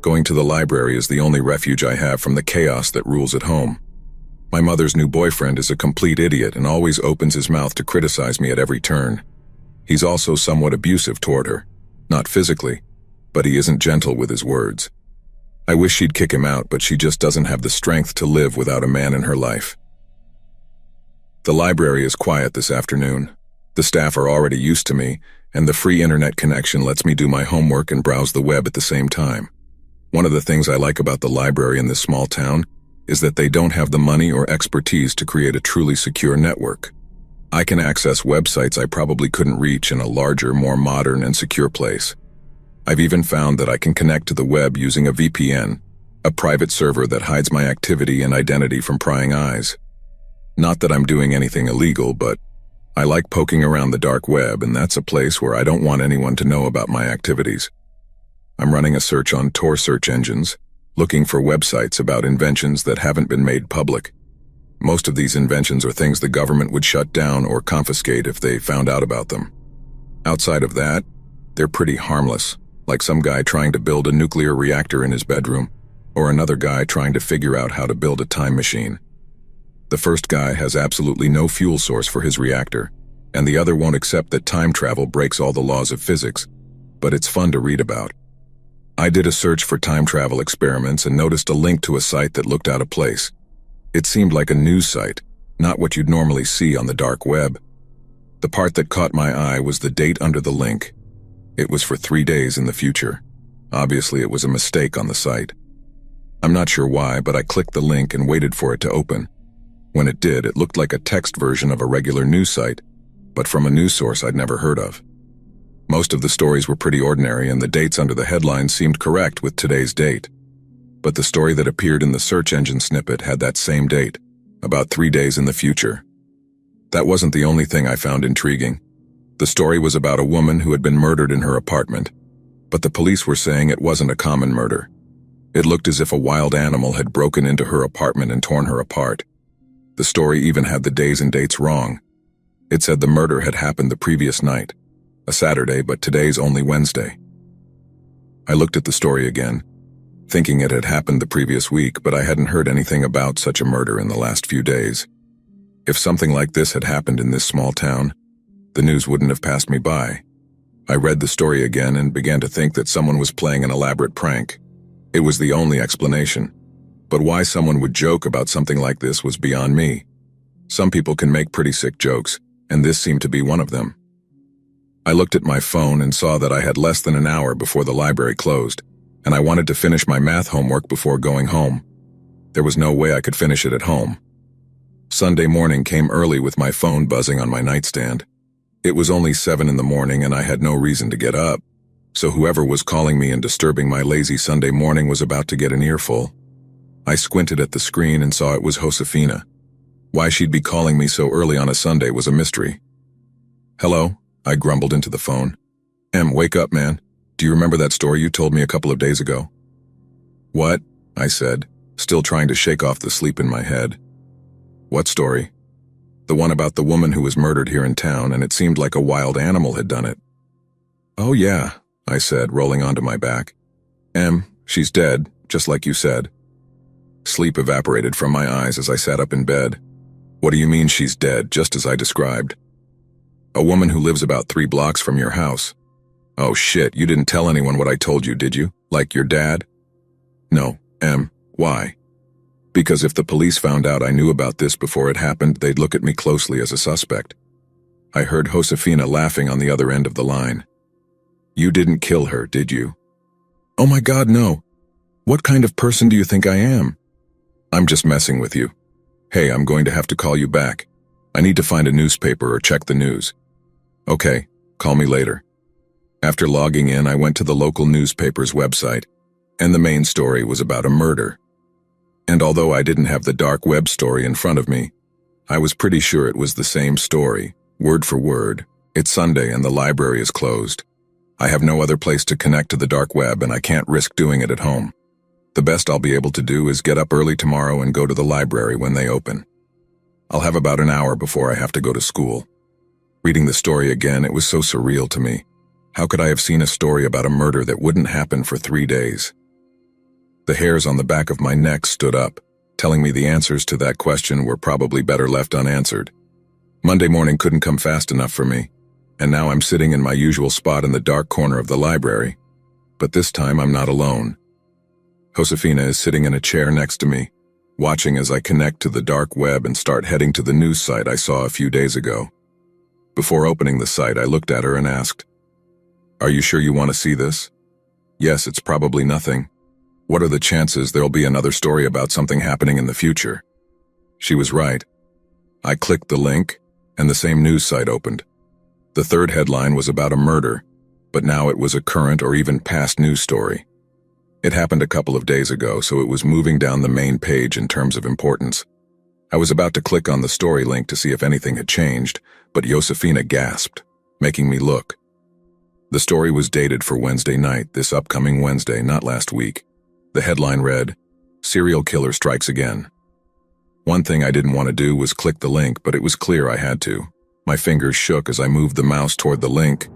Going to the library is the only refuge I have from the chaos that rules at home. My mother's new boyfriend is a complete idiot and always opens his mouth to criticize me at every turn. He's also somewhat abusive toward her. Not physically, but he isn't gentle with his words. I wish she'd kick him out, but she just doesn't have the strength to live without a man in her life. The library is quiet this afternoon. The staff are already used to me, and the free internet connection lets me do my homework and browse the web at the same time. One of the things I like about the library in this small town is that they don't have the money or expertise to create a truly secure network. I can access websites I probably couldn't reach in a larger, more modern and secure place. I've even found that I can connect to the web using a VPN, a private server that hides my activity and identity from prying eyes. Not that I'm doing anything illegal, but I like poking around the dark web, and that's a place where I don't want anyone to know about my activities. I'm running a search on Tor search engines, looking for websites about inventions that haven't been made public. Most of these inventions are things the government would shut down or confiscate if they found out about them. Outside of that, they're pretty harmless, like some guy trying to build a nuclear reactor in his bedroom, or another guy trying to figure out how to build a time machine. The first guy has absolutely no fuel source for his reactor, and the other won't accept that time travel breaks all the laws of physics, but it's fun to read about. I did a search for time travel experiments and noticed a link to a site that looked out of place. It seemed like a news site, not what you'd normally see on the dark web. The part that caught my eye was the date under the link. It was for 3 days in the future. Obviously, it was a mistake on the site. I'm not sure why, but I clicked the link and waited for it to open. When it did, it looked like a text version of a regular news site, but from a news source I'd never heard of. Most of the stories were pretty ordinary, and the dates under the headlines seemed correct with today's date. But the story that appeared in the search engine snippet had that same date, about 3 days in the future. That wasn't the only thing I found intriguing. The story was about a woman who had been murdered in her apartment, but the police were saying it wasn't a common murder. It looked as if a wild animal had broken into her apartment and torn her apart. The story even had the days and dates wrong. It said the murder had happened the previous night, a Saturday, but today's only Wednesday. I looked at the story again, thinking it had happened the previous week, but I hadn't heard anything about such a murder in the last few days. If something like this had happened in this small town, the news wouldn't have passed me by. I read the story again and began to think that someone was playing an elaborate prank. It was the only explanation. But why someone would joke about something like this was beyond me. Some people can make pretty sick jokes, and this seemed to be one of them. I looked at my phone and saw that I had less than an hour before the library closed, and I wanted to finish my math homework before going home. There was no way I could finish it at home. Sunday morning came early with my phone buzzing on my nightstand. It was only 7 in the morning and I had no reason to get up, so whoever was calling me and disturbing my lazy Sunday morning was about to get an earful. I squinted at the screen and saw it was Josefina. Why she'd be calling me so early on a Sunday was a mystery. "Hello?" I grumbled into the phone. "Wake up, man. Do you remember that story you told me a couple of days ago?" "What?" I said, still trying to shake off the sleep in my head. "What story?" "The one about the woman who was murdered here in town, and it seemed like a wild animal had done it." "Oh yeah," I said, rolling onto my back. She's dead, just like you said." Sleep evaporated from my eyes as I sat up in bed. "What do you mean she's dead, just as I described?" "A woman who lives about 3 blocks from your house." "Oh shit, you didn't tell anyone what I told you, did you? Like your dad?" "No, why?" "Because if the police found out I knew about this before it happened, they'd look at me closely as a suspect." I heard Josefina laughing on the other end of the line. "You didn't kill her, did you?" "Oh my God, no. What kind of person do you think I am?" "I'm just messing with you. Hey, I'm going to have to call you back. I need to find a newspaper or check the news." "Okay, call me later." After logging in, I went to the local newspaper's website, and the main story was about a murder. And although I didn't have the dark web story in front of me, I was pretty sure it was the same story, word for word. It's Sunday and the library is closed. I have no other place to connect to the dark web, and I can't risk doing it at home. The best I'll be able to do is get up early tomorrow and go to the library when they open. I'll have about an hour before I have to go to school. Reading the story again, it was so surreal to me. How could I have seen a story about a murder that wouldn't happen for 3 days? The hairs on the back of my neck stood up, telling me the answers to that question were probably better left unanswered. Monday morning couldn't come fast enough for me, and now I'm sitting in my usual spot in the dark corner of the library. But this time I'm not alone. Josefina is sitting in a chair next to me, watching as I connect to the dark web and start heading to the news site I saw a few days ago. Before opening the site, I looked at her and asked, "Are you sure you want to see this?" "Yes, it's probably nothing. What are the chances there'll be another story about something happening in the future?" She was right. I clicked the link, and the same news site opened. The third headline was about a murder, but now it was a current or even past news story. It happened a couple of days ago, so it was moving down the main page in terms of importance. I was about to click on the story link to see if anything had changed, but Josefina gasped, making me look. The story was dated for Wednesday night, this upcoming Wednesday, not last week. The headline read, "Serial Killer Strikes Again." One thing I didn't want to do was click the link, but it was clear I had to. My fingers shook as I moved the mouse toward the link,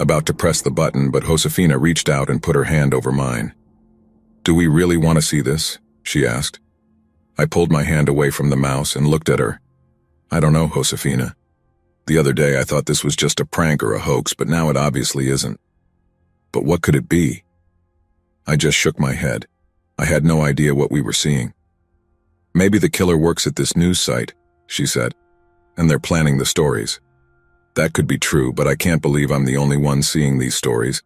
about to press the button, but Josefina reached out and put her hand over mine. "Do we really want to see this?" she asked. I pulled my hand away from the mouse and looked at her. "I don't know, Josefina. The other day I thought this was just a prank or a hoax, but now it obviously isn't. But what could it be?" I just shook my head. I had no idea what we were seeing. "Maybe the killer works at this news site," she said, "and they're planning the stories." That could be true, but I can't believe I'm the only one seeing these stories.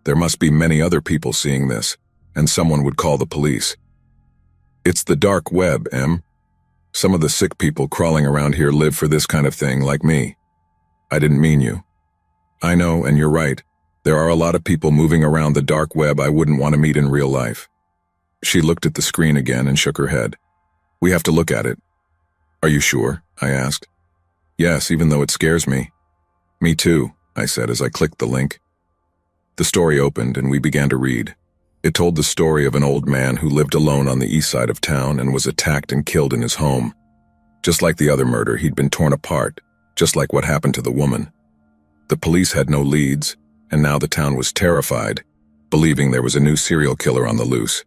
There must be many other people seeing this, and someone would call the police. "It's the dark web, Em. Some of the sick people crawling around here live for this kind of thing, like me." "I didn't mean you." "I know, and you're right. There are a lot of people moving around the dark web I wouldn't want to meet in real life." She looked at the screen again and shook her head. "We have to look at it." "Are you sure?" I asked. "Yes, even though it scares me." "Me too," I said as I clicked the link. The story opened and we began to read. It told the story of an old man who lived alone on the east side of town and was attacked and killed in his home. Just like the other murder, he'd been torn apart, just like what happened to the woman. The police had no leads, and now the town was terrified, believing there was a new serial killer on the loose.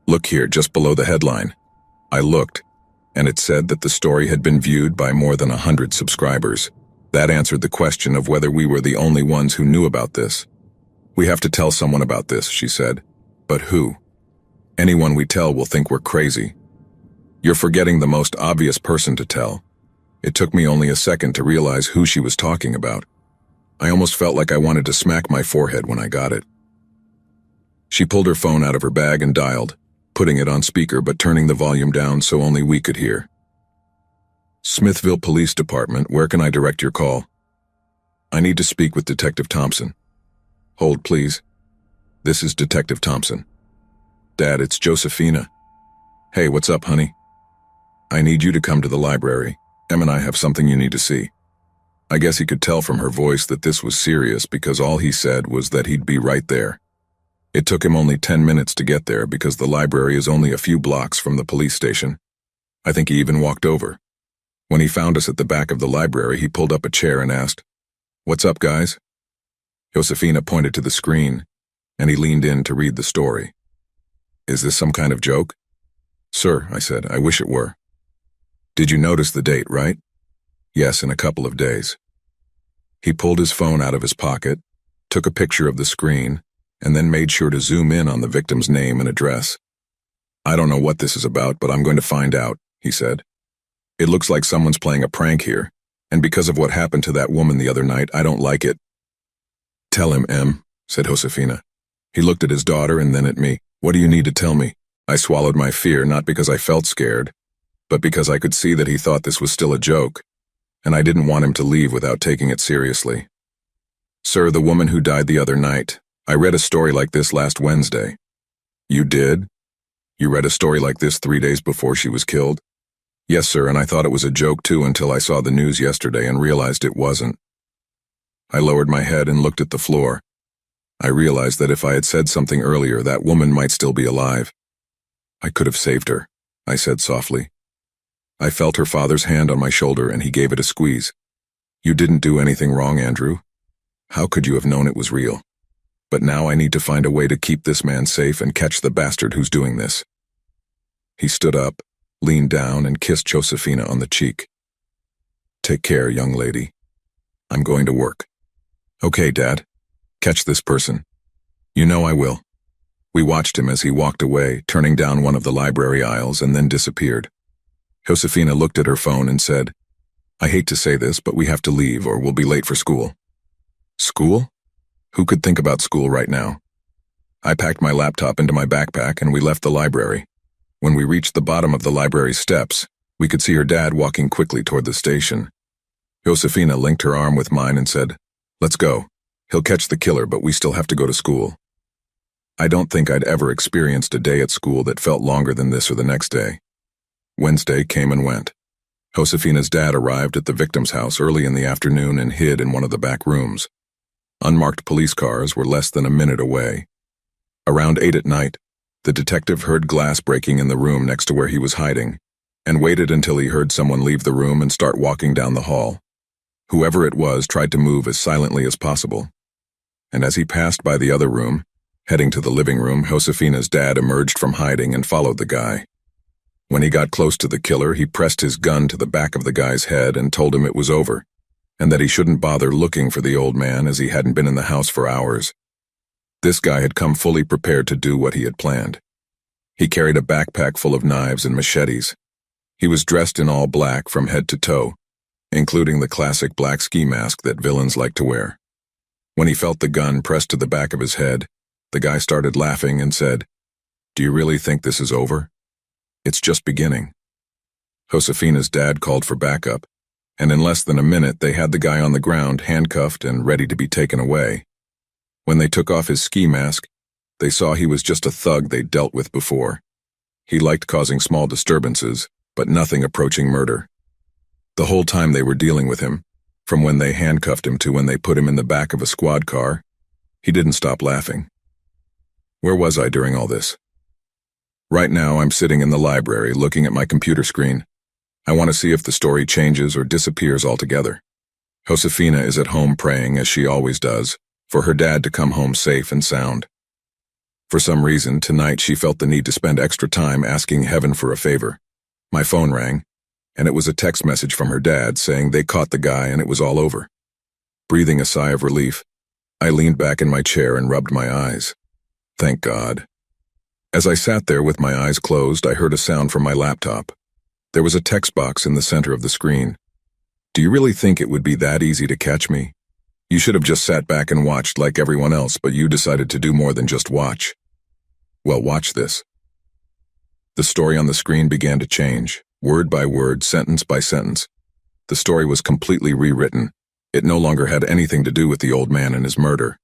Look here, just below the headline. I looked, and it said that the story had been viewed by more than 100 subscribers. That answered the question of whether we were the only ones who knew about this. "We have to tell someone about this," she said. "But who? Anyone we tell will think we're crazy." "You're forgetting the most obvious person to tell." It took me only a second to realize who she was talking about. I almost felt like I wanted to smack my forehead when I got it. She pulled her phone out of her bag and dialed, putting it on speaker but turning the volume down so only we could hear. "Smithville Police Department, where can I direct your call?" "I need to speak with Detective Thompson." "Hold, please. This is Detective Thompson." "Dad, it's Josefina." "Hey, what's up, honey?" "I need you to come to the library. Em and I have something you need to see." I guess he could tell from her voice that this was serious because all he said was that he'd be right there. It took him only 10 minutes to get there because the library is only a few blocks from the police station. I think he even walked over. When he found us at the back of the library, he pulled up a chair and asked, "What's up, guys?" Josefina pointed to the screen, and he leaned in to read the story. "Is this some kind of joke?" "Sir," I said, "I wish it were." "Did you notice the date, right?" "Yes, in a couple of days." He pulled his phone out of his pocket, took a picture of the screen, and then made sure to zoom in on the victim's name and address. "I don't know what this is about, but I'm going to find out," he said. "It looks like someone's playing a prank here, and because of what happened to that woman the other night, I don't like it." "Tell him, Em," said Josefina. He looked at his daughter and then at me. "What do you need to tell me?" I swallowed my fear, not because I felt scared, but because I could see that he thought this was still a joke, and I didn't want him to leave without taking it seriously. "Sir, the woman who died the other night. I read a story like this last Wednesday." "You did? You read a story like this 3 days before she was killed?" "Yes, sir, and I thought it was a joke too until I saw the news yesterday and realized it wasn't." I lowered my head and looked at the floor. I realized that if I had said something earlier, that woman might still be alive. "I could have saved her," I said softly. I felt her father's hand on my shoulder and he gave it a squeeze. "You didn't do anything wrong, Andrew. How could you have known it was real? But now I need to find a way to keep this man safe and catch the bastard who's doing this." He stood up, leaned down, and kissed Josefina on the cheek. "Take care, young lady. I'm going to work." "Okay, Dad. Catch this person." "You know I will." We watched him as he walked away, turning down one of the library aisles, and then disappeared. Josefina looked at her phone and said, "I hate to say this, but we have to leave or we'll be late for school." "School? Who could think about school right now?" I packed my laptop into my backpack and we left the library. When we reached the bottom of the library steps, we could see her dad walking quickly toward the station. Josefina linked her arm with mine and said, "Let's go. He'll catch the killer, but we still have to go to school." I don't think I'd ever experienced a day at school that felt longer than this or the next day. Wednesday came and went. Josefina's dad arrived at the victim's house early in the afternoon and hid in one of the back rooms. Unmarked police cars were less than a minute away. Around 8 at night, the detective heard glass breaking in the room next to where he was hiding, and waited until he heard someone leave the room and start walking down the hall. Whoever it was tried to move as silently as possible. And as he passed by the other room, heading to the living room, Josefina's dad emerged from hiding and followed the guy. When he got close to the killer, he pressed his gun to the back of the guy's head and told him it was over, and that he shouldn't bother looking for the old man as he hadn't been in the house for hours. This guy had come fully prepared to do what he had planned. He carried a backpack full of knives and machetes. He was dressed in all black from head to toe, including the classic black ski mask that villains like to wear. When he felt the gun pressed to the back of his head, the guy started laughing and said, "Do you really think this is over? It's just beginning." Josefina's dad called for backup, and in less than a minute they had the guy on the ground, handcuffed and ready to be taken away. When they took off his ski mask, they saw he was just a thug they'd dealt with before. He liked causing small disturbances, but nothing approaching murder. The whole time they were dealing with him, from when they handcuffed him to when they put him in the back of a squad car, he didn't stop laughing. Where was I during all this? Right now I'm sitting in the library looking at my computer screen. I want to see if the story changes or disappears altogether. Josefina is at home praying, as she always does, for her dad to come home safe and sound. For some reason, tonight she felt the need to spend extra time asking heaven for a favor. My phone rang, and it was a text message from her dad saying they caught the guy and it was all over. Breathing a sigh of relief, I leaned back in my chair and rubbed my eyes. Thank God. As I sat there with my eyes closed, I heard a sound from my laptop. There was a text box in the center of the screen. "Do you really think it would be that easy to catch me? You should have just sat back and watched like everyone else, but you decided to do more than just watch. Well, watch this." The story on the screen began to change, word by word, sentence by sentence. The story was completely rewritten. It no longer had anything to do with the old man and his murder.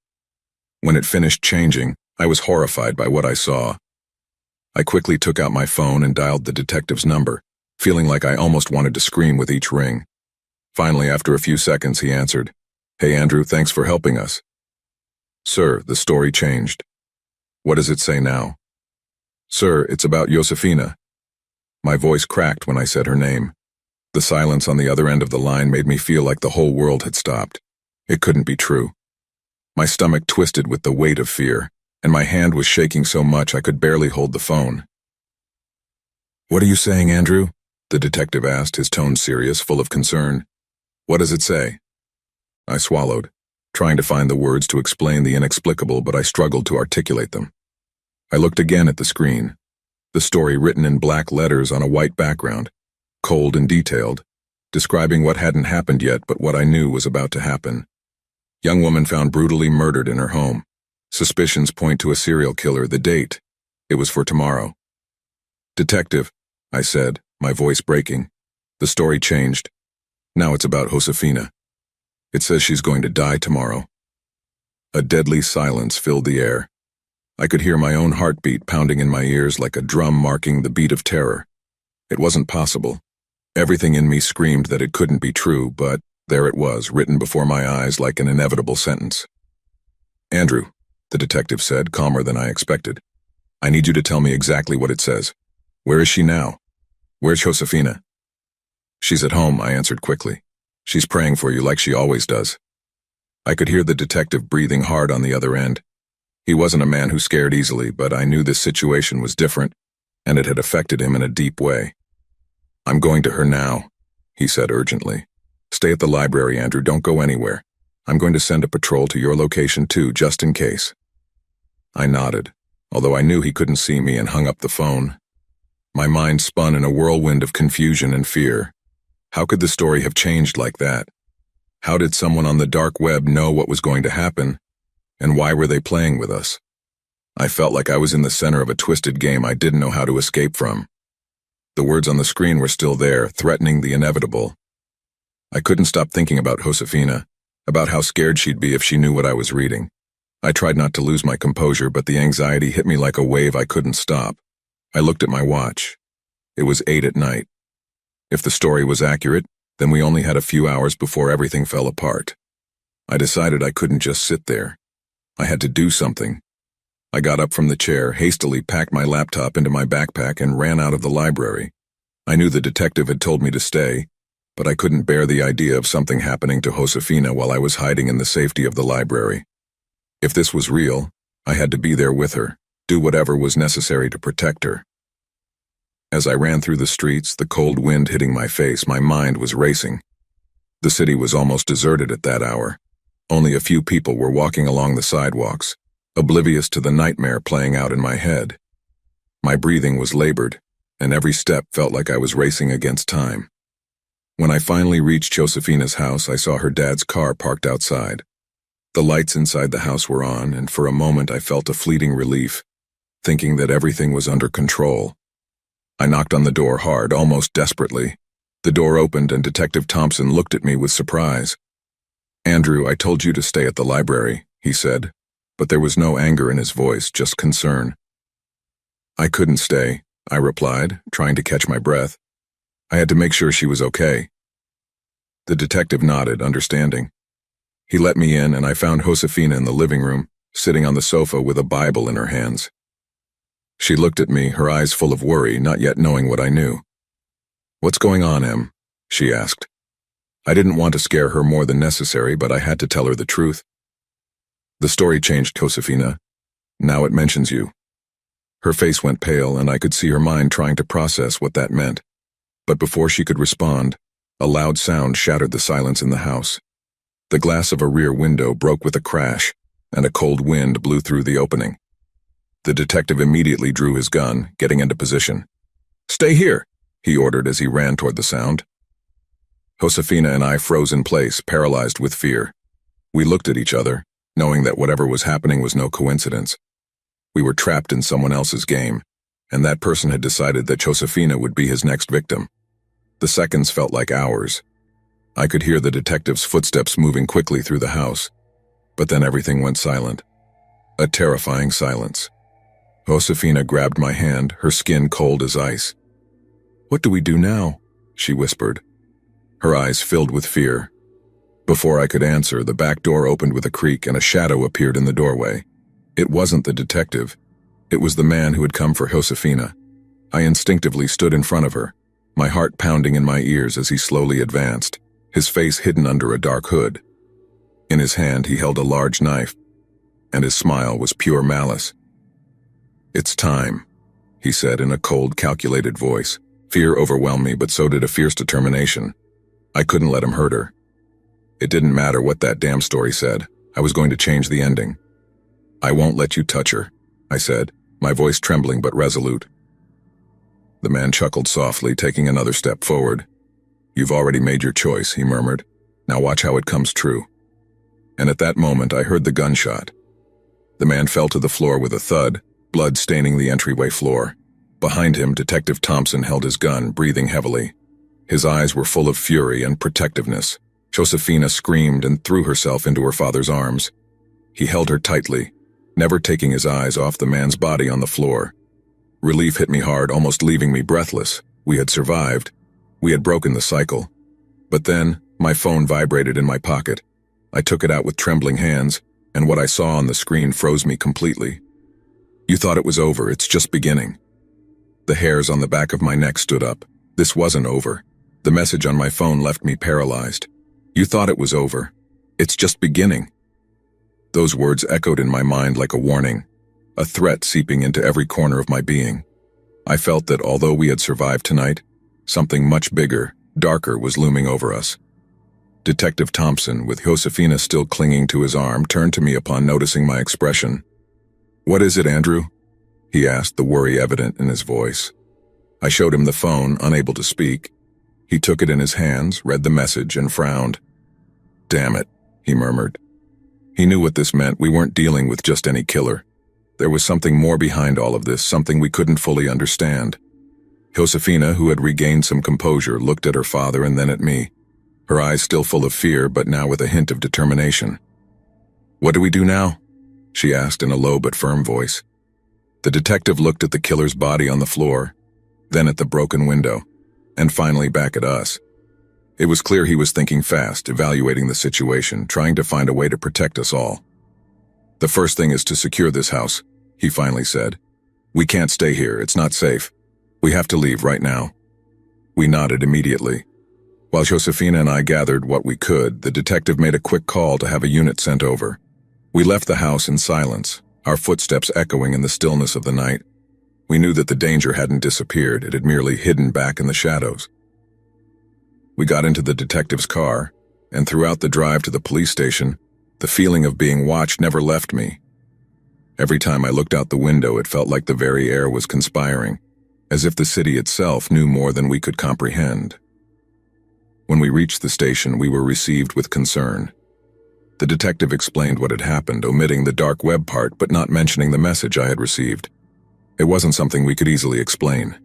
When it finished changing, I was horrified by what I saw. I quickly took out my phone and dialed the detective's number, feeling like I almost wanted to scream with each ring. Finally, after a few seconds, he answered. "Hey, Andrew, thanks for helping us." "Sir, the story changed." "What does it say now?" "Sir, it's about Josefina." My voice cracked when I said her name. The silence on the other end of the line made me feel like the whole world had stopped. It couldn't be true. My stomach twisted with the weight of fear, and my hand was shaking so much I could barely hold the phone. "What are you saying, Andrew?" the detective asked, his tone serious, full of concern. "What does it say?" I swallowed, trying to find the words to explain the inexplicable, but I struggled to articulate them. I looked again at the screen. The story written in black letters on a white background, cold and detailed, describing what hadn't happened yet but what I knew was about to happen. Young woman found brutally murdered in her home. Suspicions point to a serial killer. The date. It was for tomorrow. "Detective," I said, my voice breaking. "The story changed. Now it's about Josefina. It says she's going to die tomorrow." A deadly silence filled the air. I could hear my own heartbeat pounding in my ears like a drum marking the beat of terror. It wasn't possible. Everything in me screamed that it couldn't be true, but there it was, written before my eyes like an inevitable sentence. "Andrew," the detective said, calmer than I expected. "I need you to tell me exactly what it says. Where is she now? Where's Josefina?" "She's at home," I answered quickly. "She's praying for you like she always does." I could hear the detective breathing hard on the other end. He wasn't a man who scared easily, but I knew this situation was different. and it had affected him in a deep way. "I'm going to her now," he said urgently. "Stay at the library, Andrew. Don't go anywhere. I'm going to send a patrol to your location too, just in case." I nodded, although I knew he couldn't see me, and hung up the phone. My mind spun in a whirlwind of confusion and fear. How could the story have changed like that? How did someone on the dark web know what was going to happen? And why were they playing with us? I felt like I was in the center of a twisted game I didn't know how to escape from. The words on the screen were still there, threatening the inevitable. I couldn't stop thinking about Josefina, about how scared she'd be if she knew what I was reading. I tried not to lose my composure, but the anxiety hit me like a wave I couldn't stop. I looked at my watch. It was 8 at night. If the story was accurate, then we only had a few hours before everything fell apart. I decided I couldn't just sit there. I had to do something. I got up from the chair, hastily packed my laptop into my backpack, and ran out of the library. I knew the detective had told me to stay, but I couldn't bear the idea of something happening to Josefina while I was hiding in the safety of the library. If this was real, I had to be there with her, do whatever was necessary to protect her. As I ran through the streets, the cold wind hitting my face, my mind was racing. The city was almost deserted at that hour. Only a few people were walking along the sidewalks, oblivious to the nightmare playing out in my head. My breathing was labored, and every step felt like I was racing against time. When I finally reached Josefina's house, I saw her dad's car parked outside. The lights inside the house were on, and for a moment I felt a fleeting relief, thinking that everything was under control. I knocked on the door hard, almost desperately. The door opened and Detective Thompson looked at me with surprise. "Andrew, I told you to stay at the library," he said, but there was no anger in his voice, just concern. "I couldn't stay," I replied, trying to catch my breath. "I had to make sure she was okay." The detective nodded, understanding. He let me in, and I found Josefina in the living room, sitting on the sofa with a Bible in her hands. She looked at me, her eyes full of worry, not yet knowing what I knew. "What's going on, Em?" she asked. I didn't want to scare her more than necessary, but I had to tell her the truth. "The story changed, Josefina. Now it mentions you." Her face went pale, and I could see her mind trying to process what that meant. But before she could respond, a loud sound shattered the silence in the house. The glass of a rear window broke with a crash, and a cold wind blew through the opening. The detective immediately drew his gun, getting into position. "Stay here," he ordered as he ran toward the sound. Josefina and I froze in place, paralyzed with fear. We looked at each other, knowing that whatever was happening was no coincidence. We were trapped in someone else's game, and that person had decided that Josefina would be his next victim. The seconds felt like hours. I could hear the detective's footsteps moving quickly through the house, but then everything went silent. A terrifying silence. Josefina grabbed my hand, her skin cold as ice. "What do we do now?" she whispered. Her eyes filled with fear. Before I could answer, the back door opened with a creak and a shadow appeared in the doorway. It wasn't the detective. It was the man who had come for Josefina. I instinctively stood in front of her, my heart pounding in my ears as he slowly advanced, his face hidden under a dark hood. In his hand he held a large knife, and his smile was pure malice. "It's time," he said in a cold, calculated voice. Fear overwhelmed me, but so did a fierce determination. I couldn't let him hurt her. It didn't matter what that damn story said. I was going to change the ending. "I won't let you touch her," I said, my voice trembling but resolute. The man chuckled softly, taking another step forward. "You've already made your choice," he murmured. "Now watch how it comes true." And at that moment I heard the gunshot. The man fell to the floor with a thud, blood staining the entryway floor. Behind him, Detective Thompson held his gun, breathing heavily. His eyes were full of fury and protectiveness. Josefina screamed and threw herself into her father's arms. He held her tightly, never taking his eyes off the man's body on the floor. Relief hit me hard, almost leaving me breathless. We had survived. We had broken the cycle. But then, my phone vibrated in my pocket. I took it out with trembling hands, and what I saw on the screen froze me completely. "You thought it was over. It's just beginning." The hairs on the back of my neck stood up. This wasn't over. The message on my phone left me paralyzed. "You thought it was over. It's just beginning." Those words echoed in my mind like a warning, a threat seeping into every corner of my being. I felt that although we had survived tonight, something much bigger, darker was looming over us. Detective Thompson, with Josefina still clinging to his arm, turned to me upon noticing my expression. "What is it, Andrew?" he asked, the worry evident in his voice. I showed him the phone, unable to speak. He took it in his hands, read the message, and frowned. "Damn it," he murmured. He knew what this meant. We weren't dealing with just any killer. There was something more behind all of this, something we couldn't fully understand. Josefina, who had regained some composure, looked at her father and then at me, her eyes still full of fear, but now with a hint of determination. "What do we do now?" she asked in a low but firm voice. The detective looked at the killer's body on the floor, then at the broken window, and finally back at us. It was clear he was thinking fast, evaluating the situation, trying to find a way to protect us all. "The first thing is to secure this house," he finally said. "We can't stay here, it's not safe. We have to leave right now." We nodded immediately. While Josefina and I gathered what we could, the detective made a quick call to have a unit sent over. We left the house in silence, our footsteps echoing in the stillness of the night. We knew that the danger hadn't disappeared, it had merely hidden back in the shadows. We got into the detective's car, and throughout the drive to the police station, the feeling of being watched never left me. Every time I looked out the window, it felt like the very air was conspiring, as if the city itself knew more than we could comprehend. When we reached the station, we were received with concern. The detective explained what had happened, omitting the dark web part but not mentioning the message I had received. It wasn't something we could easily explain.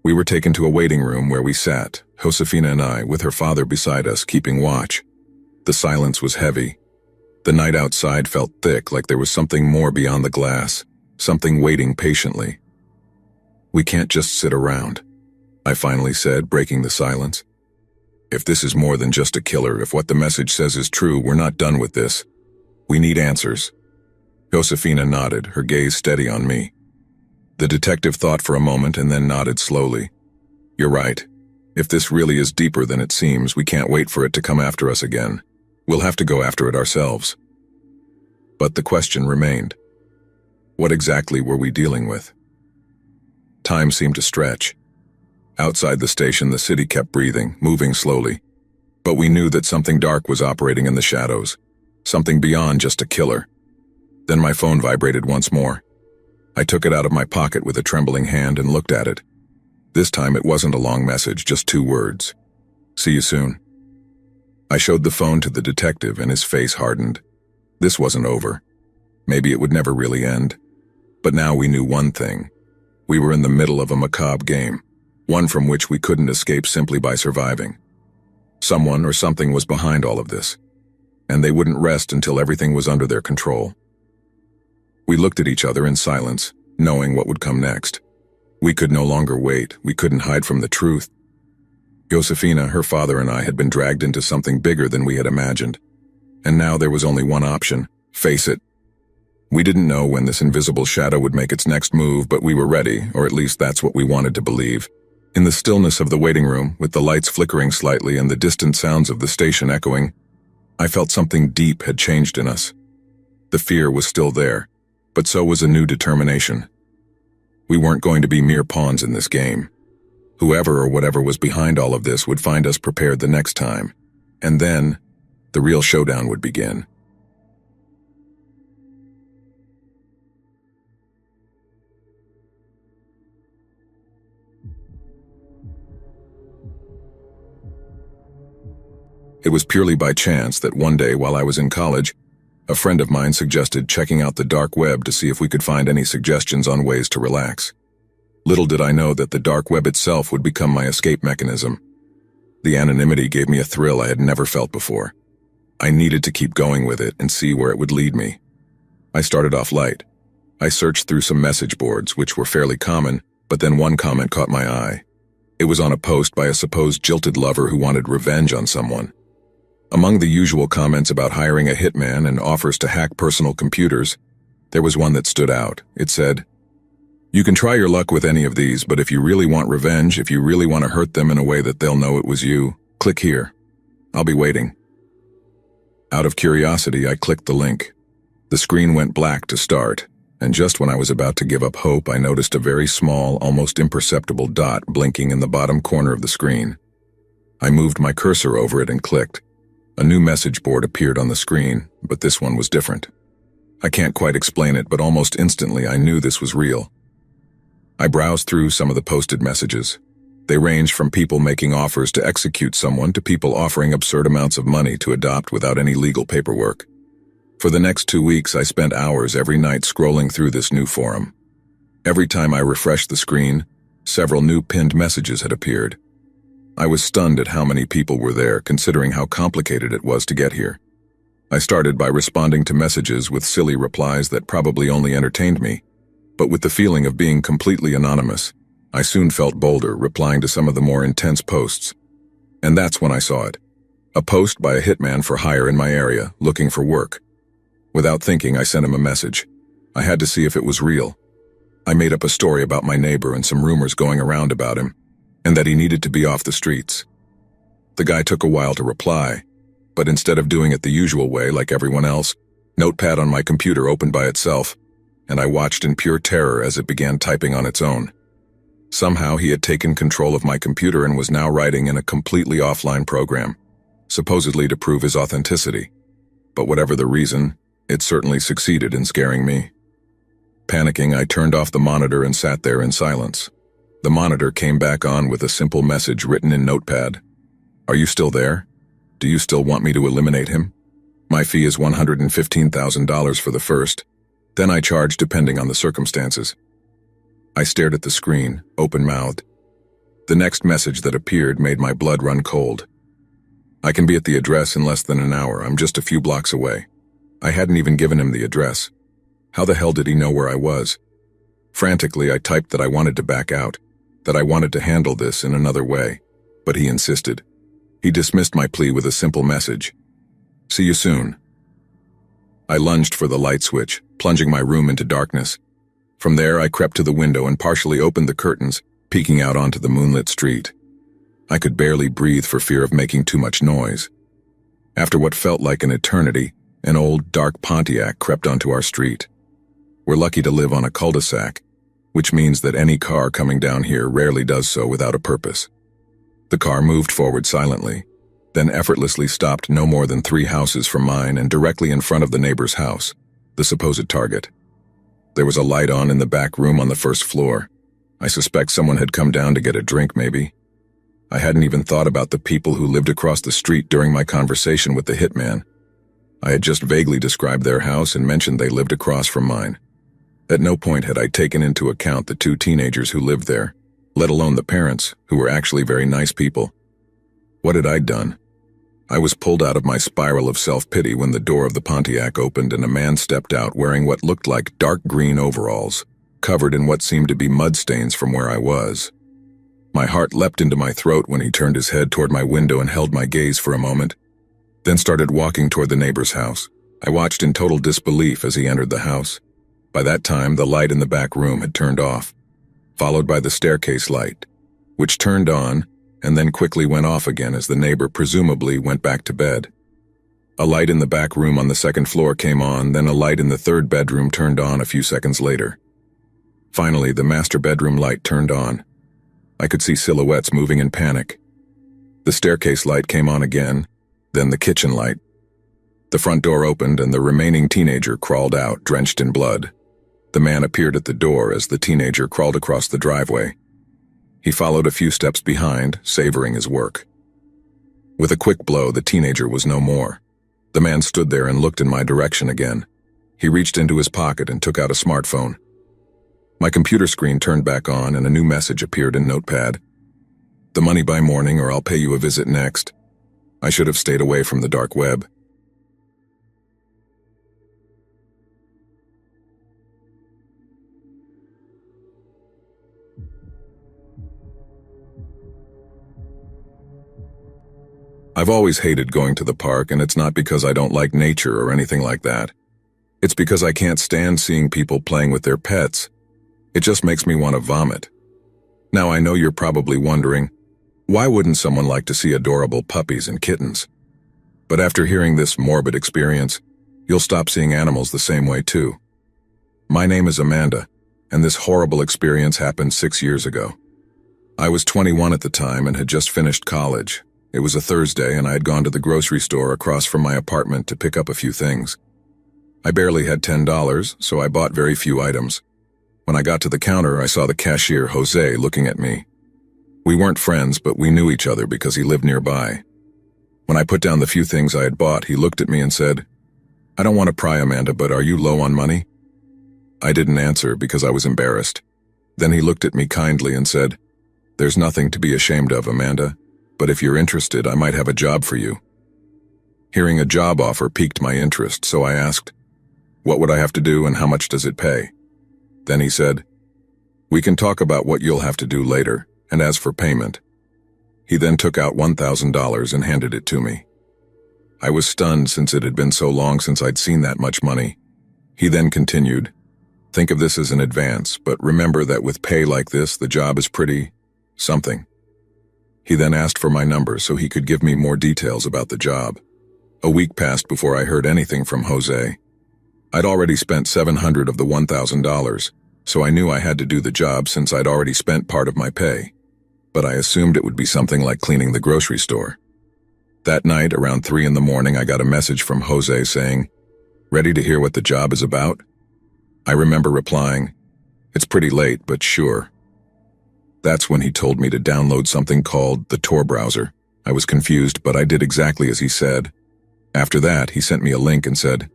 We were taken to a waiting room where we sat, Josefina and I, with her father beside us, keeping watch. The silence was heavy. The night outside felt thick, like there was something more beyond the glass, something waiting patiently. "We can't just sit around," I finally said, breaking the silence. "If this is more than just a killer, if what the message says is true, we're not done with this. We need answers." Josefina nodded, her gaze steady on me. The detective thought for a moment and then nodded slowly. "You're right. If this really is deeper than it seems, we can't wait for it to come after us again. We'll have to go after it ourselves." But the question remained. What exactly were we dealing with? Time seemed to stretch. Outside the station, the city kept breathing, moving slowly. But we knew that something dark was operating in the shadows, something beyond just a killer. Then my phone vibrated once more. I took it out of my pocket with a trembling hand and looked at it. This time it wasn't a long message, just 2 words. "See you soon." I showed the phone to the detective and his face hardened. This wasn't over. Maybe it would never really end. But now we knew one thing. We were in the middle of a macabre game, one from which we couldn't escape simply by surviving. Someone or something was behind all of this, and they wouldn't rest until everything was under their control. We looked at each other in silence, knowing what would come next. We could no longer wait. We couldn't hide from the truth. Josefina, her father, and I had been dragged into something bigger than we had imagined. And now there was only one option: face it. We didn't know when this invisible shadow would make its next move, but we were ready, or at least that's what we wanted to believe. In the stillness of the waiting room, with the lights flickering slightly and the distant sounds of the station echoing, I felt something deep had changed in us. The fear was still there, but so was a new determination. We weren't going to be mere pawns in this game. Whoever or whatever was behind all of this would find us prepared the next time, and then the real showdown would begin. It was purely by chance that one day while I was in college, a friend of mine suggested checking out the dark web to see if we could find any suggestions on ways to relax. Little did I know that the dark web itself would become my escape mechanism. The anonymity gave me a thrill I had never felt before. I needed to keep going with it and see where it would lead me. I started off light. I searched through some message boards, which were fairly common, but then one comment caught my eye. It was on a post by a supposed jilted lover who wanted revenge on someone. Among the usual comments about hiring a hitman and offers to hack personal computers, there was one that stood out. It said, "You can try your luck with any of these, but if you really want revenge, if you really want to hurt them in a way that they'll know it was you, click here. I'll be waiting." Out of curiosity, I clicked the link. The screen went black to start, and just when I was about to give up hope, I noticed a very small, almost imperceptible dot blinking in the bottom corner of the screen. I moved my cursor over it and clicked. A new message board appeared on the screen, but this one was different. I can't quite explain it, but almost instantly I knew this was real. I browsed through some of the posted messages. They ranged from people making offers to execute someone to people offering absurd amounts of money to adopt without any legal paperwork. For the next 2 weeks, I spent hours every night scrolling through this new forum. Every time I refreshed the screen, several new pinned messages had appeared. I was stunned at how many people were there, considering how complicated it was to get here. I started by responding to messages with silly replies that probably only entertained me, but with the feeling of being completely anonymous, I soon felt bolder, replying to some of the more intense posts. And that's when I saw it. A post by a hitman for hire in my area, looking for work. Without thinking, I sent him a message. I had to see if it was real. I made up a story about my neighbor and some rumors going around about him, and that he needed to be off the streets. The guy took a while to reply, but instead of doing it the usual way like everyone else, Notepad on my computer opened by itself, and I watched in pure terror as it began typing on its own. Somehow he had taken control of my computer and was now writing in a completely offline program, supposedly to prove his authenticity. But whatever the reason, it certainly succeeded in scaring me. Panicking, I turned off the monitor and sat there in silence. The monitor came back on with a simple message written in Notepad. "Are you still there? Do you still want me to eliminate him? My fee is $115,000 for the first. Then I charge depending on the circumstances." I stared at the screen, open-mouthed. The next message that appeared made my blood run cold. "I can be at the address in less than an hour. I'm just a few blocks away." I hadn't even given him the address. How the hell did he know where I was? Frantically, I typed that I wanted to back out, that I wanted to handle this in another way, but he insisted. He dismissed my plea with a simple message. "See you soon." I lunged for the light switch, plunging my room into darkness. From there, I crept to the window and partially opened the curtains, peeking out onto the moonlit street. I could barely breathe for fear of making too much noise. After what felt like an eternity, an old, dark Pontiac crept onto our street. We're lucky to live on a cul-de-sac, which means that any car coming down here rarely does so without a purpose. The car moved forward silently, then effortlessly stopped no more than 3 houses from mine and directly in front of the neighbor's house, the supposed target. There was a light on in the back room on the first floor. I suspect someone had come down to get a drink, maybe. I hadn't even thought about the people who lived across the street during my conversation with the hitman. I had just vaguely described their house and mentioned they lived across from mine. At no point had I taken into account the 2 teenagers who lived there, let alone the parents, who were actually very nice people. What had I done? I was pulled out of my spiral of self-pity when the door of the Pontiac opened and a man stepped out wearing what looked like dark green overalls, covered in what seemed to be mud stains from where I was. My heart leapt into my throat when he turned his head toward my window and held my gaze for a moment, then started walking toward the neighbor's house. I watched in total disbelief as he entered the house. By that time, the light in the back room had turned off, followed by the staircase light, which turned on and then quickly went off again as the neighbor presumably went back to bed. A light in the back room on the 2nd floor came on, then a light in the 3rd bedroom turned on a few seconds later. Finally, the master bedroom light turned on. I could see silhouettes moving in panic. The staircase light came on again, then the kitchen light. The front door opened and the remaining teenager crawled out, drenched in blood. The man appeared at the door as the teenager crawled across the driveway. He followed a few steps behind, savoring his work. With a quick blow, the teenager was no more. The man stood there and looked in my direction again. He reached into his pocket and took out a smartphone. My computer screen turned back on and a new message appeared in Notepad. "The money by morning or I'll pay you a visit next." I should have stayed away from the dark web. I've always hated going to the park, and it's not because I don't like nature or anything like that. It's because I can't stand seeing people playing with their pets. It just makes me want to vomit. Now I know you're probably wondering, why wouldn't someone like to see adorable puppies and kittens? But after hearing this morbid experience, you'll stop seeing animals the same way too. My name is Amanda, and this horrible experience happened 6 years ago. I was 21 at the time and had just finished college. It was a Thursday and I had gone to the grocery store across from my apartment to pick up a few things. I barely had $10, so I bought very few items. When I got to the counter, I saw the cashier, Jose, looking at me. We weren't friends, but we knew each other because he lived nearby. When I put down the few things I had bought, he looked at me and said, "I don't want to pry, Amanda, but are you low on money?" I didn't answer because I was embarrassed. Then he looked at me kindly and said, "There's nothing to be ashamed of, Amanda, but if you're interested, I might have a job for you." Hearing a job offer piqued my interest, so I asked, "What would I have to do and how much does it pay?" Then he said, "We can talk about what you'll have to do later, and as for payment." He then took out $1,000 and handed it to me. I was stunned since it had been so long since I'd seen that much money. He then continued, "Think of this as an advance, but remember that with pay like this, the job is pretty something." He then asked for my number so he could give me more details about the job. A week passed before I heard anything from Jose. I'd already spent $700 of the $1,000, so I knew I had to do the job since I'd already spent part of my pay. But I assumed it would be something like cleaning the grocery store. That night, around 3 in the morning, I got a message from Jose saying, "Ready to hear what the job is about?" I remember replying, "It's pretty late, but sure." That's when he told me to download something called the Tor browser. I was confused, but I did exactly as he said. After that, he sent me a link and said,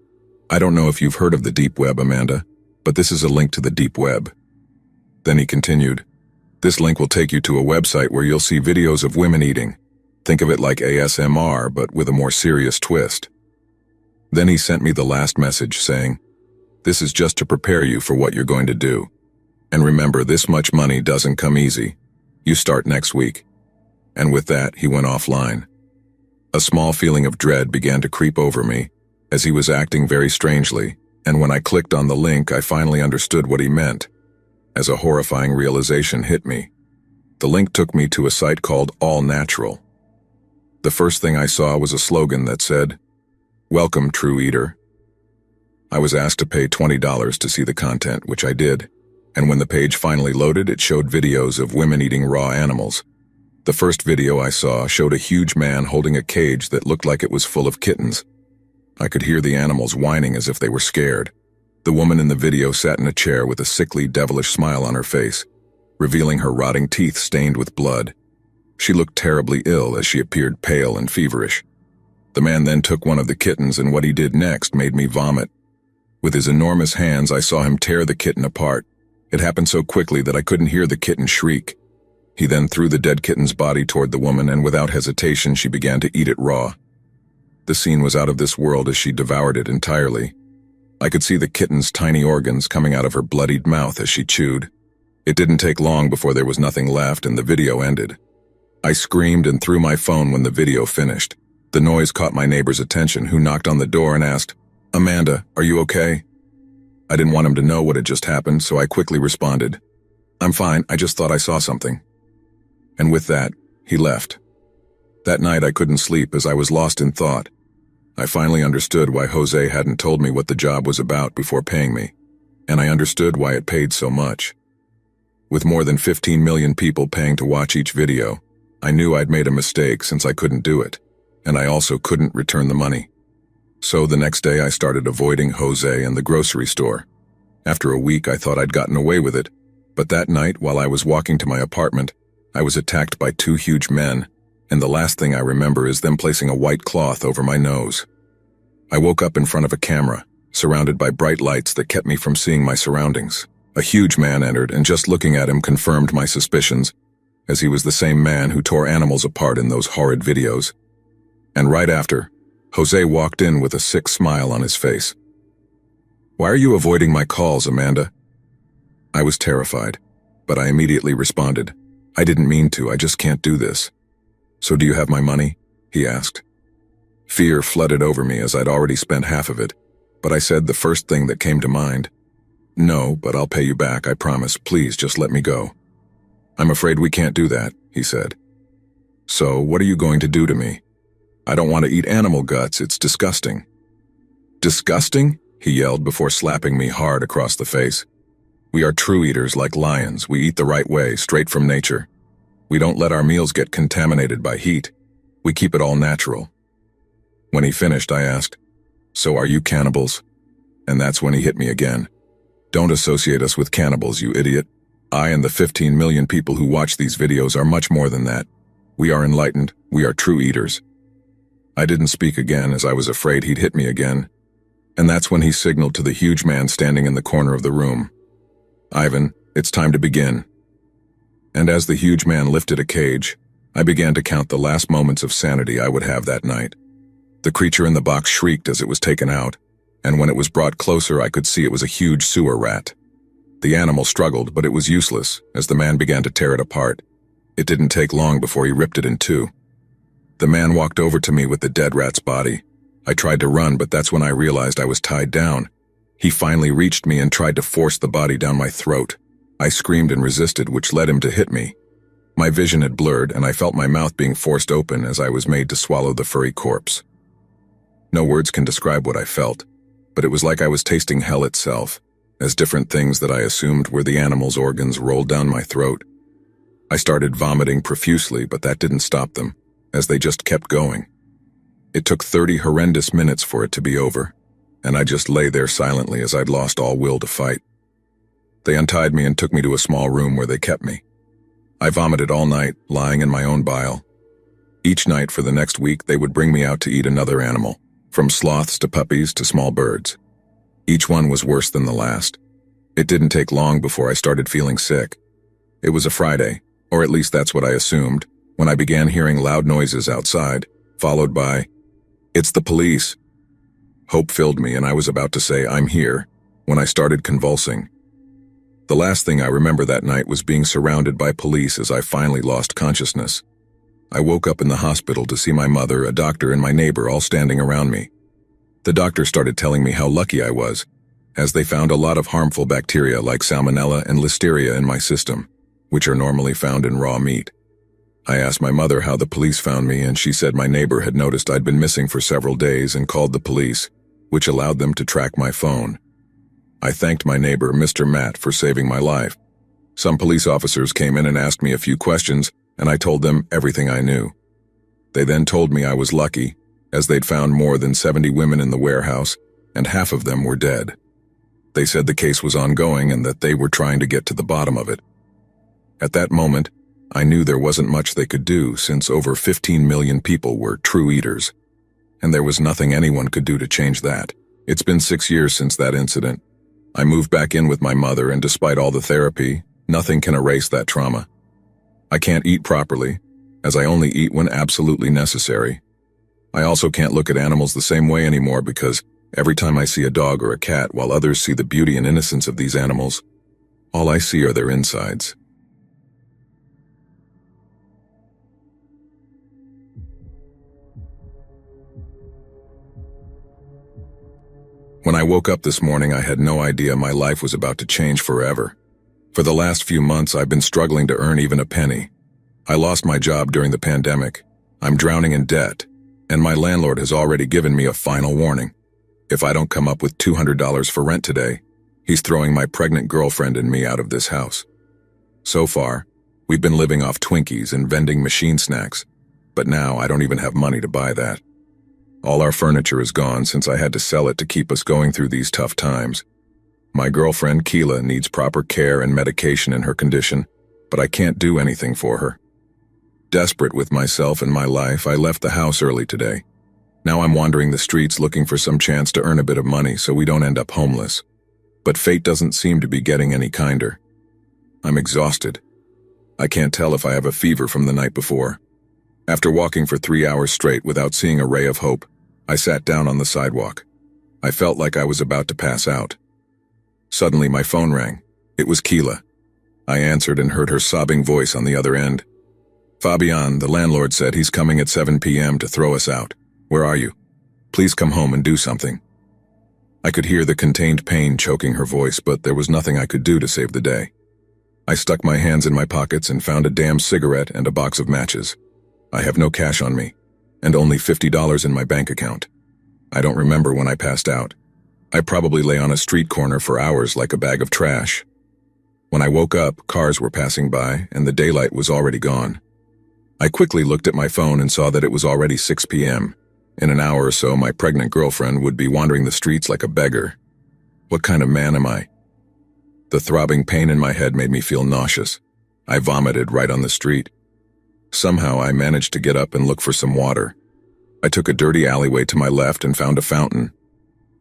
"I don't know if you've heard of the deep web, Amanda, but this is a link to the deep web." Then he continued, "This link will take you to a website where you'll see videos of women eating. Think of it like ASMR, but with a more serious twist." Then he sent me the last message saying, "This is just to prepare you for what you're going to do. And remember, this much money doesn't come easy. You start next week." And with that, he went offline. A small feeling of dread began to creep over me, as he was acting very strangely, and when I clicked on the link, I finally understood what he meant, as a horrifying realization hit me. The link took me to a site called All Natural. The first thing I saw was a slogan that said, "Welcome, true eater." I was asked to pay $20 to see the content, which I did, and when the page finally loaded, it showed videos of women eating raw animals. The first video I saw showed a huge man holding a cage that looked like it was full of kittens. I could hear the animals whining as if they were scared. The woman in the video sat in a chair with a sickly, devilish smile on her face, revealing her rotting teeth stained with blood. She looked terribly ill as she appeared pale and feverish. The man then took one of the kittens, and what he did next made me vomit. With his enormous hands, I saw him tear the kitten apart. It happened so quickly that I couldn't hear the kitten shriek. He then threw the dead kitten's body toward the woman, and without hesitation, she began to eat it raw. The scene was out of this world as she devoured it entirely. I could see the kitten's tiny organs coming out of her bloodied mouth as she chewed. It didn't take long before there was nothing left and the video ended. I screamed and threw my phone when the video finished. The noise caught my neighbor's attention, who knocked on the door and asked, "Amanda, are you okay?" I didn't want him to know what had just happened, so I quickly responded, "I'm fine, I just thought I saw something." And with that, he left. That night I couldn't sleep as I was lost in thought. I finally understood why Jose hadn't told me what the job was about before paying me, and I understood why it paid so much. With more than 15 million people paying to watch each video, I knew I'd made a mistake since I couldn't do it, and I also couldn't return the money. So the next day I started avoiding Jose and the grocery store. After a week I thought I'd gotten away with it, but that night while I was walking to my apartment, I was attacked by 2 huge men, and the last thing I remember is them placing a white cloth over my nose. I woke up in front of a camera, surrounded by bright lights that kept me from seeing my surroundings. A huge man entered, and just looking at him confirmed my suspicions, as he was the same man who tore animals apart in those horrid videos. And right after, Jose walked in with a sick smile on his face. "Why are you avoiding my calls, Amanda?" I was terrified, but I immediately responded, "I didn't mean to, I just can't do this." "So do you have my money?" he asked. Fear flooded over me as I'd already spent half of it, but I said the first thing that came to mind. "No, but I'll pay you back, I promise. Please just let me go." "I'm afraid we can't do that," he said. "So what are you going to do to me?" "I don't want to eat animal guts, it's disgusting." "Disgusting?" he yelled before slapping me hard across the face. We are true eaters like lions. We eat the right way, straight from nature. We don't let our meals get contaminated by heat. We keep it all natural. When he finished, I asked, "So are you cannibals?" And that's when he hit me again. "Don't associate us with cannibals, you idiot. I and the 15 million people who watch these videos are much more than that. We are enlightened. We are true eaters." I didn't speak again as I was afraid he'd hit me again. And that's when he signaled to the huge man standing in the corner of the room. "Ivan, it's time to begin." And as the huge man lifted a cage, I began to count the last moments of sanity I would have that night. The creature in the box shrieked as it was taken out, and when it was brought closer I could see it was a huge sewer rat. The animal struggled, but it was useless as the man began to tear it apart. It didn't take long before he ripped it in two. The man walked over to me with the dead rat's body. I tried to run, but that's when I realized I was tied down. He finally reached me and tried to force the body down my throat. I screamed and resisted, which led him to hit me. My vision had blurred, and I felt my mouth being forced open as I was made to swallow the furry corpse. No words can describe what I felt, but it was like I was tasting hell itself, as different things that I assumed were the animal's organs rolled down my throat. I started vomiting profusely, but that didn't stop them, as they just kept going. It took 30 horrendous minutes for it to be over, and I just lay there silently as I'd lost all will to fight. They untied me and took me to a small room where they kept me. I vomited all night, lying in my own bile. Each night for the next week they would bring me out to eat another animal, from sloths to puppies to small birds. Each one was worse than the last. It didn't take long before I started feeling sick. It was a Friday, or at least that's what I assumed, when I began hearing loud noises outside, followed by, "It's the police." Hope filled me and I was about to say, "I'm here," when I started convulsing. The last thing I remember that night was being surrounded by police as I finally lost consciousness. I woke up in the hospital to see my mother, a doctor, and my neighbor all standing around me. The doctor started telling me how lucky I was, as they found a lot of harmful bacteria like salmonella and listeria in my system, which are normally found in raw meat. I asked my mother how the police found me, and she said my neighbor had noticed I'd been missing for several days and called the police, which allowed them to track my phone. I thanked my neighbor, Mr. Matt, for saving my life. Some police officers came in and asked me a few questions, and I told them everything I knew. They then told me I was lucky, as they'd found more than 70 women in the warehouse, and half of them were dead. They said the case was ongoing and that they were trying to get to the bottom of it. At that moment, I knew there wasn't much they could do since over 15 million people were true eaters, and there was nothing anyone could do to change that. It's been 6 years since that incident. I moved back in with my mother, and despite all the therapy, nothing can erase that trauma. I can't eat properly, as I only eat when absolutely necessary. I also can't look at animals the same way anymore because every time I see a dog or a cat, while others see the beauty and innocence of these animals, all I see are their insides. When I woke up this morning, I had no idea my life was about to change forever. For the last few months, I've been struggling to earn even a penny. I lost my job during the pandemic. I'm drowning in debt, and my landlord has already given me a final warning. If I don't come up with $200 for rent today, he's throwing my pregnant girlfriend and me out of this house. So far, we've been living off Twinkies and vending machine snacks, but now I don't even have money to buy that. All our furniture is gone since I had to sell it to keep us going through these tough times. My girlfriend, Keela, needs proper care and medication in her condition, but I can't do anything for her. Desperate with myself and my life, I left the house early today. Now I'm wandering the streets looking for some chance to earn a bit of money so we don't end up homeless. But fate doesn't seem to be getting any kinder. I'm exhausted. I can't tell if I have a fever from the night before. After walking for 3 hours straight without seeing a ray of hope, I sat down on the sidewalk. I felt like I was about to pass out. Suddenly my phone rang. It was Keela. I answered and heard her sobbing voice on the other end. "Fabian, the landlord said he's coming at 7 p.m. to throw us out. Where are you? Please come home and do something." I could hear the contained pain choking her voice, but there was nothing I could do to save the day. I stuck my hands in my pockets and found a damn cigarette and a box of matches. I have no cash on me, and only $50 in my bank account. I don't remember when I passed out. I probably lay on a street corner for hours like a bag of trash. When I woke up, cars were passing by, and the daylight was already gone. I quickly looked at my phone and saw that it was already 6 p.m. In an hour or so, my pregnant girlfriend would be wandering the streets like a beggar. What kind of man am I? The throbbing pain in my head made me feel nauseous. I vomited right on the street. Somehow I managed to get up and look for some water. I took a dirty alleyway to my left and found a fountain.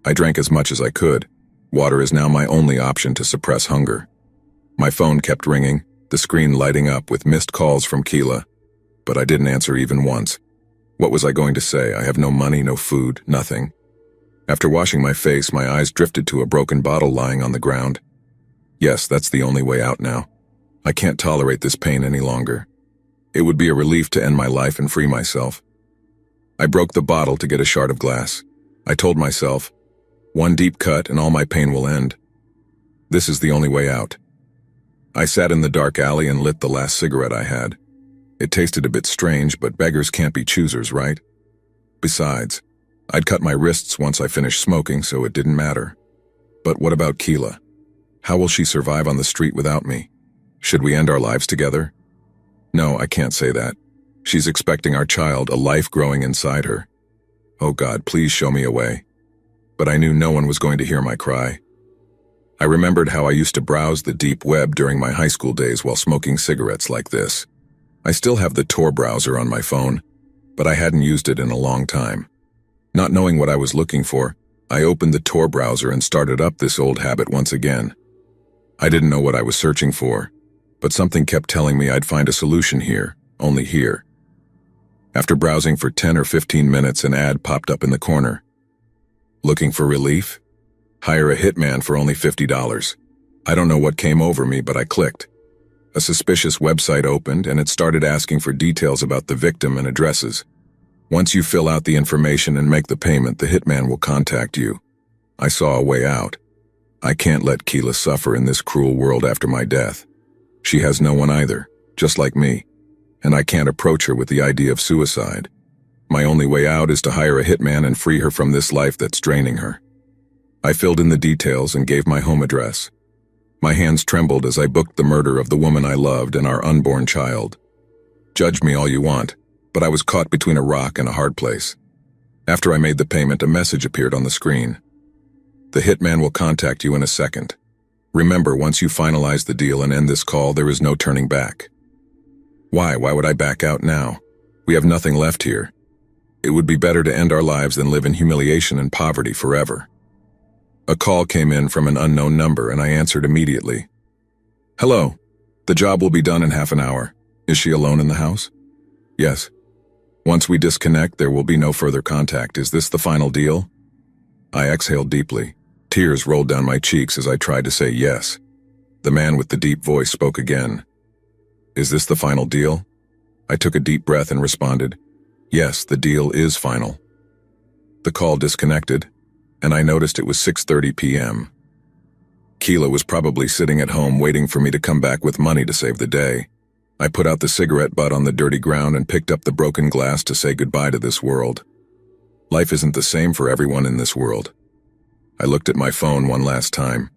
I drank as much as I could. Water is now my only option to suppress hunger. My phone kept ringing, the screen lighting up with missed calls from Keela, but I didn't answer even once. What was I going to say? I have no money, no food, nothing. After washing my face, my eyes drifted to a broken bottle lying on the ground. Yes, that's the only way out now. I can't tolerate this pain any longer. It would be a relief to end my life and free myself. I broke the bottle to get a shard of glass. I told myself, one deep cut and all my pain will end. This is the only way out. I sat in the dark alley and lit the last cigarette I had. It tasted a bit strange, but beggars can't be choosers, right? Besides, I'd cut my wrists once I finished smoking, so it didn't matter. But what about Keela? How will she survive on the street without me? Should we end our lives together? No, I can't say that. She's expecting our child, a life growing inside her. Oh God, please show me a way. But I knew no one was going to hear my cry. I remembered how I used to browse the deep web during my high school days while smoking cigarettes like this. I still have the Tor browser on my phone, but I hadn't used it in a long time. Not knowing what I was looking for, I opened the Tor browser and started up this old habit once again. I didn't know what I was searching for, but something kept telling me I'd find a solution here, only here. After browsing for 10 or 15 minutes, an ad popped up in the corner. Looking for relief? Hire a hitman for only $50. I don't know what came over me, but I clicked. A suspicious website opened, and it started asking for details about the victim and addresses. Once you fill out the information and make the payment, the hitman will contact you. I saw a way out. I can't let Keela suffer in this cruel world after my death. She has no one either, just like me, and I can't approach her with the idea of suicide. My only way out is to hire a hitman and free her from this life that's draining her. I filled in the details and gave my home address. My hands trembled as I booked the murder of the woman I loved and our unborn child. Judge me all you want, but I was caught between a rock and a hard place. After I made the payment, a message appeared on the screen. The hitman will contact you in a second. Remember, once you finalize the deal and end this call, there is no turning back. Why would I back out now? We have nothing left here. It would be better to end our lives than live in humiliation and poverty forever. A call came in from an unknown number, and I answered immediately. Hello. The job will be done in half an hour. Is she alone in the house? Yes. Once we disconnect, there will be no further contact. Is this the final deal? I exhaled deeply. Tears rolled down my cheeks as I tried to say yes. The man with the deep voice spoke again. Is this the final deal? I took a deep breath and responded, yes, the deal is final. The call disconnected, and I noticed it was 6:30 p.m. Keela was probably sitting at home waiting for me to come back with money to save the day. I put out the cigarette butt on the dirty ground and picked up the broken glass to say goodbye to this world. Life isn't the same for everyone in this world. I looked at my phone one last time.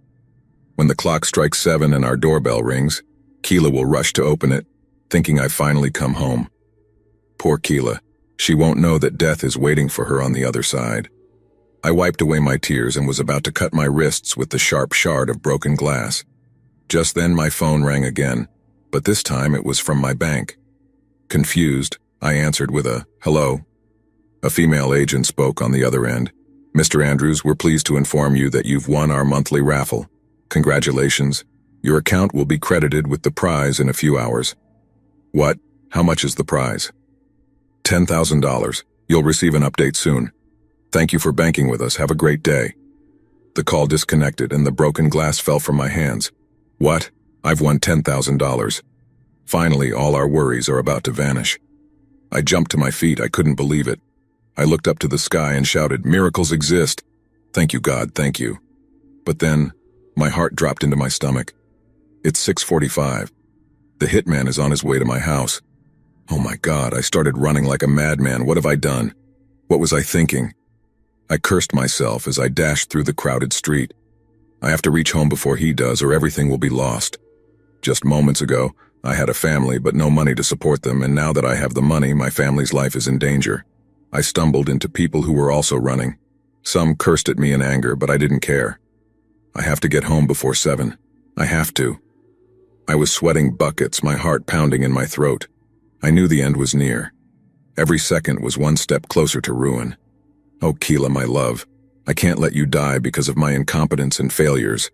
When the clock strikes 7 and our doorbell rings, Keela will rush to open it, thinking I've finally come home. Poor Keela. She won't know that death is waiting for her on the other side. I wiped away my tears and was about to cut my wrists with the sharp shard of broken glass. Just then my phone rang again, but this time it was from my bank. Confused, I answered with a, hello. A female agent spoke on the other end. Mr. Andrews, we're pleased to inform you that you've won our monthly raffle. Congratulations. Your account will be credited with the prize in a few hours. What? How much is the prize? $10,000. You'll receive an update soon. Thank you for banking with us. Have a great day. The call disconnected and the broken glass fell from my hands. What? I've won $10,000. Finally, all our worries are about to vanish. I jumped to my feet. I couldn't believe it. I looked up to the sky and shouted, miracles exist. Thank you, God, thank you. But then, my heart dropped into my stomach. It's 6:45. The hitman is on his way to my house. Oh my God, I started running like a madman. What have I done? What was I thinking? I cursed myself as I dashed through the crowded street. I have to reach home before he does, or everything will be lost. Just moments ago, I had a family but no money to support them, and now that I have the money, my family's life is in danger. I stumbled into people who were also running. Some cursed at me in anger, but I didn't care. I have to get home before 7. I have to. I was sweating buckets, my heart pounding in my throat. I knew the end was near. Every second was one step closer to ruin. Oh, Keela, my love, I can't let you die because of my incompetence and failures.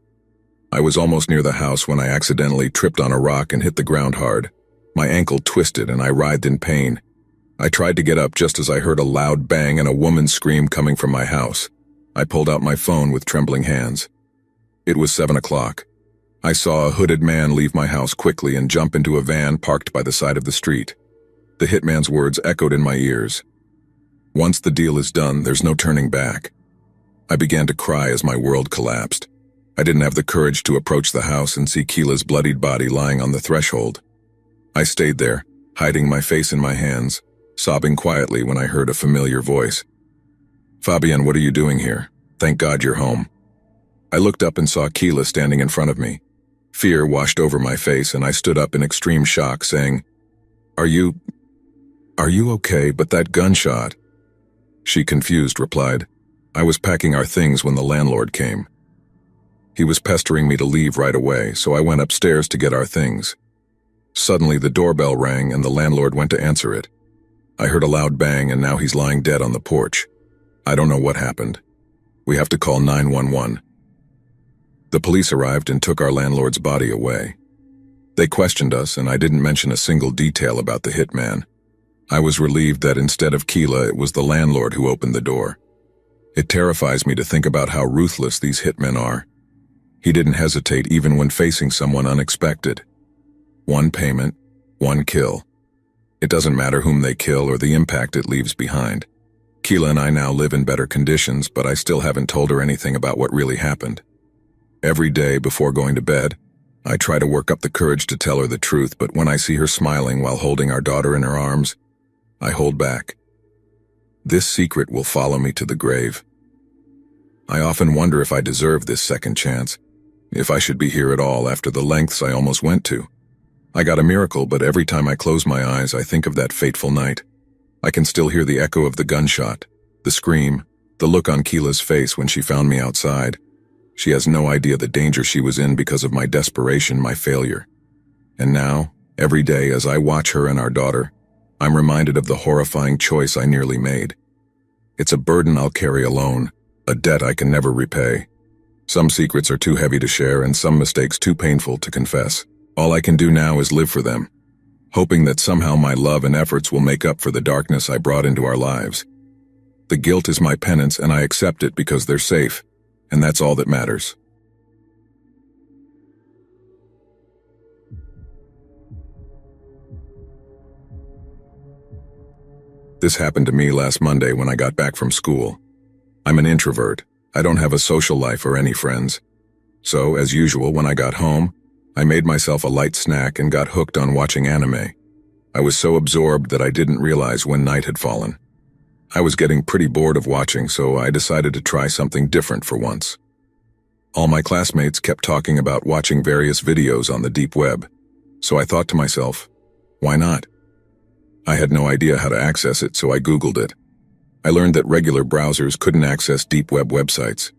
I was almost near the house when I accidentally tripped on a rock and hit the ground hard. My ankle twisted and I writhed in pain. I tried to get up just as I heard a loud bang and a woman's scream coming from my house. I pulled out my phone with trembling hands. It was 7 o'clock. I saw a hooded man leave my house quickly and jump into a van parked by the side of the street. The hitman's words echoed in my ears. Once the deal is done, there's no turning back. I began to cry as my world collapsed. I didn't have the courage to approach the house and see Keela's bloodied body lying on the threshold. I stayed there, hiding my face in my hands, sobbing quietly when I heard a familiar voice. "Fabian, what are you doing here? Thank God you're home." I looked up and saw Keela standing in front of me. Fear washed over my face and I stood up in extreme shock, saying, Are you okay, but that gunshot?" She, confused, replied, "I was packing our things when the landlord came. He was pestering me to leave right away, so I went upstairs to get our things. Suddenly the doorbell rang and the landlord went to answer it. I heard a loud bang and now he's lying dead on the porch. I don't know what happened. We have to call 911. The police arrived and took our landlord's body away. They questioned us and I didn't mention a single detail about the hitman. I was relieved that instead of Keela, it was the landlord who opened the door. It terrifies me to think about how ruthless these hitmen are. He didn't hesitate even when facing someone unexpected. One payment, one kill. It doesn't matter whom they kill or the impact it leaves behind. Keela and I now live in better conditions, but I still haven't told her anything about what really happened. Every day before going to bed, I try to work up the courage to tell her the truth, but when I see her smiling while holding our daughter in her arms, I hold back. This secret will follow me to the grave. I often wonder if I deserve this second chance, if I should be here at all after the lengths I almost went to. I got a miracle, but every time I close my eyes, I think of that fateful night. I can still hear the echo of the gunshot, the scream, the look on Keela's face when she found me outside. She has no idea the danger she was in because of my desperation, my failure. And now, every day as I watch her and our daughter, I'm reminded of the horrifying choice I nearly made. It's a burden I'll carry alone, a debt I can never repay. Some secrets are too heavy to share and some mistakes too painful to confess. All I can do now is live for them, hoping that somehow my love and efforts will make up for the darkness I brought into our lives. The guilt is my penance and I accept it because they're safe, and that's all that matters. This happened to me last Monday when I got back from school. I'm an introvert. I don't have a social life or any friends. So, as usual, when I got home, I made myself a light snack and got hooked on watching anime. I was so absorbed that I didn't realize when night had fallen. I was getting pretty bored of watching, so I decided to try something different for once. All my classmates kept talking about watching various videos on the deep web, so I thought to myself, why not? I had no idea how to access it, so I Googled it. I learned that regular browsers couldn't access deep web websites.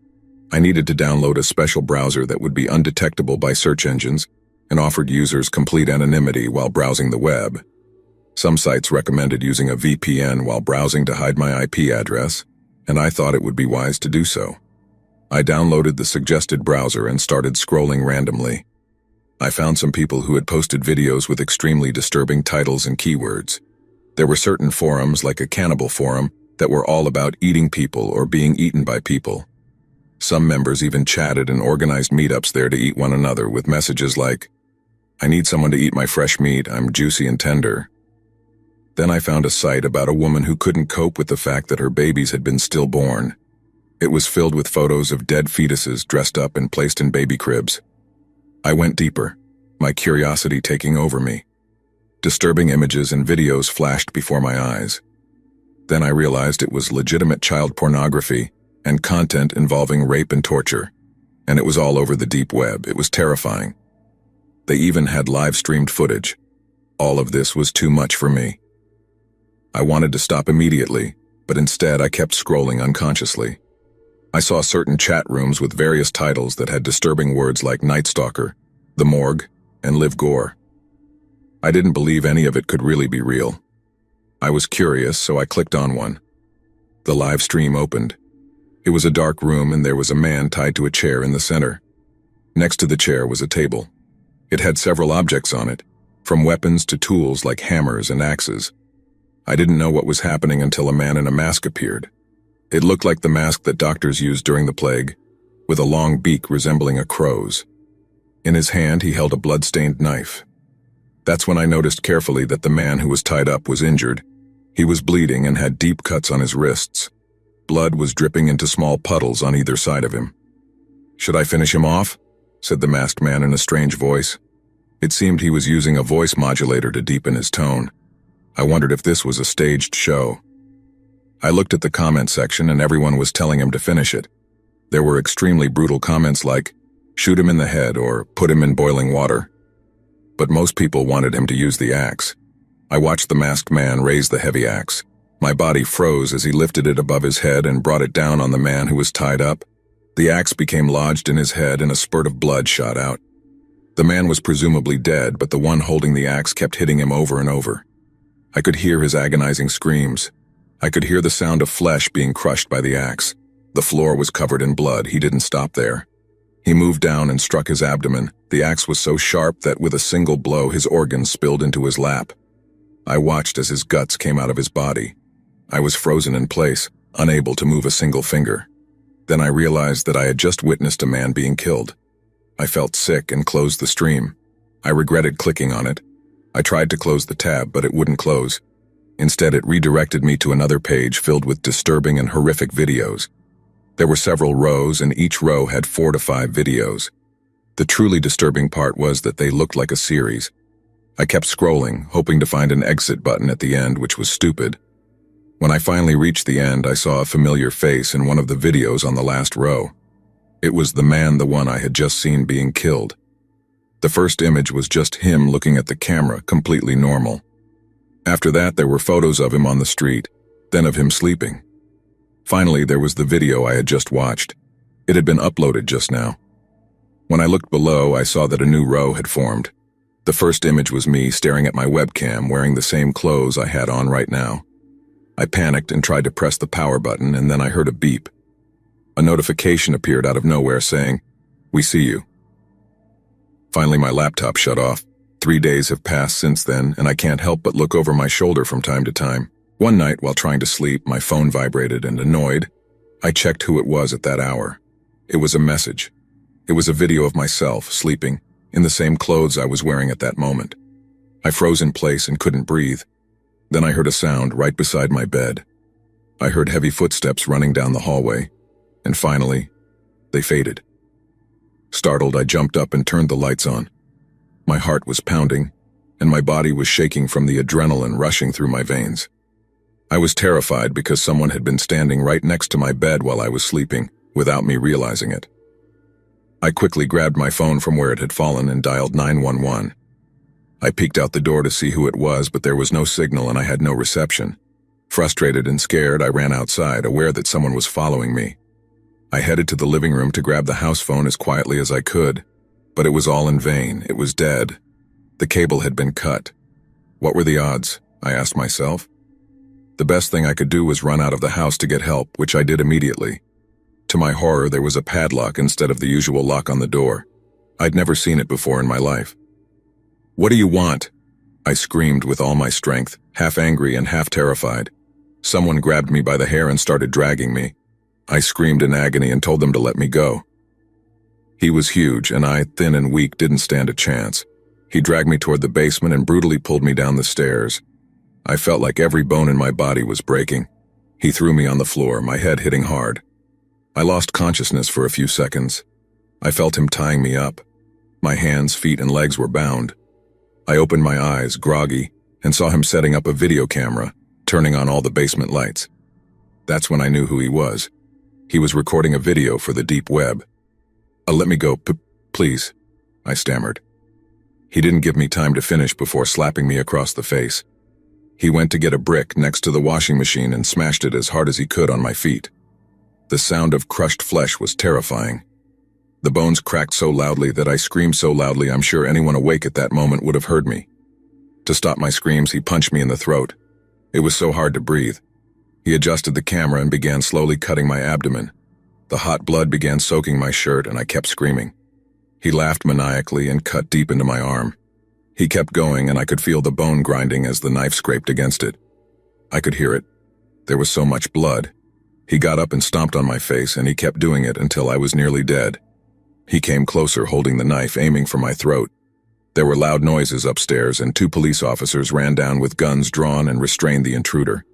I needed to download a special browser that would be undetectable by search engines and offered users complete anonymity while browsing the web. Some sites recommended using a VPN while browsing to hide my IP address, and I thought it would be wise to do so. I downloaded the suggested browser and started scrolling randomly. I found some people who had posted videos with extremely disturbing titles and keywords. There were certain forums, like a cannibal forum, that were all about eating people or being eaten by people. Some members even chatted and organized meetups there to eat one another with messages like, "I need someone to eat my fresh meat, I'm juicy and tender." Then I found a site about a woman who couldn't cope with the fact that her babies had been stillborn. It was filled with photos of dead fetuses dressed up and placed in baby cribs. I went deeper, my curiosity taking over me. Disturbing images and videos flashed before my eyes. Then I realized it was legitimate child pornography, and content involving rape and torture. And it was all over the deep web. It was terrifying. They even had live-streamed footage. All of this was too much for me. I wanted to stop immediately, but instead I kept scrolling unconsciously. I saw certain chat rooms with various titles that had disturbing words like Night Stalker, The Morgue, and Live Gore. I didn't believe any of it could really be real. I was curious, so I clicked on one. The live stream opened. It was a dark room and there was a man tied to a chair in the center. Next to the chair was a table. It had several objects on it, from weapons to tools like hammers and axes. I didn't know what was happening until a man in a mask appeared. It looked like the mask that doctors used during the plague, with a long beak resembling a crow's. In his hand, he held a blood-stained knife. That's when I noticed carefully that the man who was tied up was injured. He was bleeding and had deep cuts on his wrists. Blood was dripping into small puddles on either side of him. "Should I finish him off?" said the masked man in a strange voice. It seemed he was using a voice modulator to deepen his tone. I wondered if this was a staged show. I looked at the comment section and everyone was telling him to finish it. There were extremely brutal comments like, "Shoot him in the head" or "Put him in boiling water." But most people wanted him to use the axe. I watched the masked man raise the heavy axe. My body froze as he lifted it above his head and brought it down on the man who was tied up. The axe became lodged in his head and a spurt of blood shot out. The man was presumably dead, but the one holding the axe kept hitting him over and over. I could hear his agonizing screams. I could hear the sound of flesh being crushed by the axe. The floor was covered in blood. He didn't stop there. He moved down and struck his abdomen. The axe was so sharp that with a single blow his organs spilled into his lap. I watched as his guts came out of his body. I was frozen in place, unable to move a single finger. Then I realized that I had just witnessed a man being killed. I felt sick and closed the stream. I regretted clicking on it. I tried to close the tab, but it wouldn't close. Instead, it redirected me to another page filled with disturbing and horrific videos. There were several rows, and each row had 4 to 5 videos. The truly disturbing part was that they looked like a series. I kept scrolling, hoping to find an exit button at the end, which was stupid. When I finally reached the end, I saw a familiar face in one of the videos on the last row. It was the man, the one I had just seen being killed. The first image was just him looking at the camera, completely normal. After that, there were photos of him on the street, then of him sleeping. Finally, there was the video I had just watched. It had been uploaded just now. When I looked below, I saw that a new row had formed. The first image was me staring at my webcam, wearing the same clothes I had on right now. I panicked and tried to press the power button, and then I heard a beep. A notification appeared out of nowhere saying, "We see you." Finally, my laptop shut off. 3 days have passed since then, and I can't help but look over my shoulder from time to time. One night, while trying to sleep, my phone vibrated, and annoyed, I checked who it was at that hour. It was a message. It was a video of myself, sleeping, in the same clothes I was wearing at that moment. I froze in place and couldn't breathe. Then I heard a sound right beside my bed. I heard heavy footsteps running down the hallway, and finally, they faded. Startled, I jumped up and turned the lights on. My heart was pounding, and my body was shaking from the adrenaline rushing through my veins. I was terrified because someone had been standing right next to my bed while I was sleeping, without me realizing it. I quickly grabbed my phone from where it had fallen and dialed 911. I peeked out the door to see who it was, but there was no signal and I had no reception. Frustrated and scared, I ran outside, aware that someone was following me. I headed to the living room to grab the house phone as quietly as I could, but it was all in vain. It was dead. The cable had been cut. What were the odds? I asked myself. The best thing I could do was run out of the house to get help, which I did immediately. To my horror, there was a padlock instead of the usual lock on the door. I'd never seen it before in my life. "What do you want?" I screamed with all my strength, half angry and half terrified. Someone grabbed me by the hair and started dragging me. I screamed in agony and told them to let me go. He was huge, and I, thin and weak, didn't stand a chance. He dragged me toward the basement and brutally pulled me down the stairs. I felt like every bone in my body was breaking. He threw me on the floor, my head hitting hard. I lost consciousness for a few seconds. I felt him tying me up. My hands, feet, and legs were bound. I opened my eyes, groggy, and saw him setting up a video camera, turning on all the basement lights. That's when I knew who he was. He was recording a video for the deep web. Let me go, please," I stammered. He didn't give me time to finish before slapping me across the face. He went to get a brick next to the washing machine and smashed it as hard as he could on my feet. The sound of crushed flesh was terrifying. The bones cracked so loudly that I screamed so loudly I'm sure anyone awake at that moment would have heard me. To stop my screams, he punched me in the throat. It was so hard to breathe. He adjusted the camera and began slowly cutting my abdomen. The hot blood began soaking my shirt and I kept screaming. He laughed maniacally and cut deep into my arm. He kept going and I could feel the bone grinding as the knife scraped against it. I could hear it. There was so much blood. He got up and stomped on my face and he kept doing it until I was nearly dead. He came closer holding the knife aiming for my throat. There were loud noises upstairs and 2 police officers ran down with guns drawn and restrained the intruder.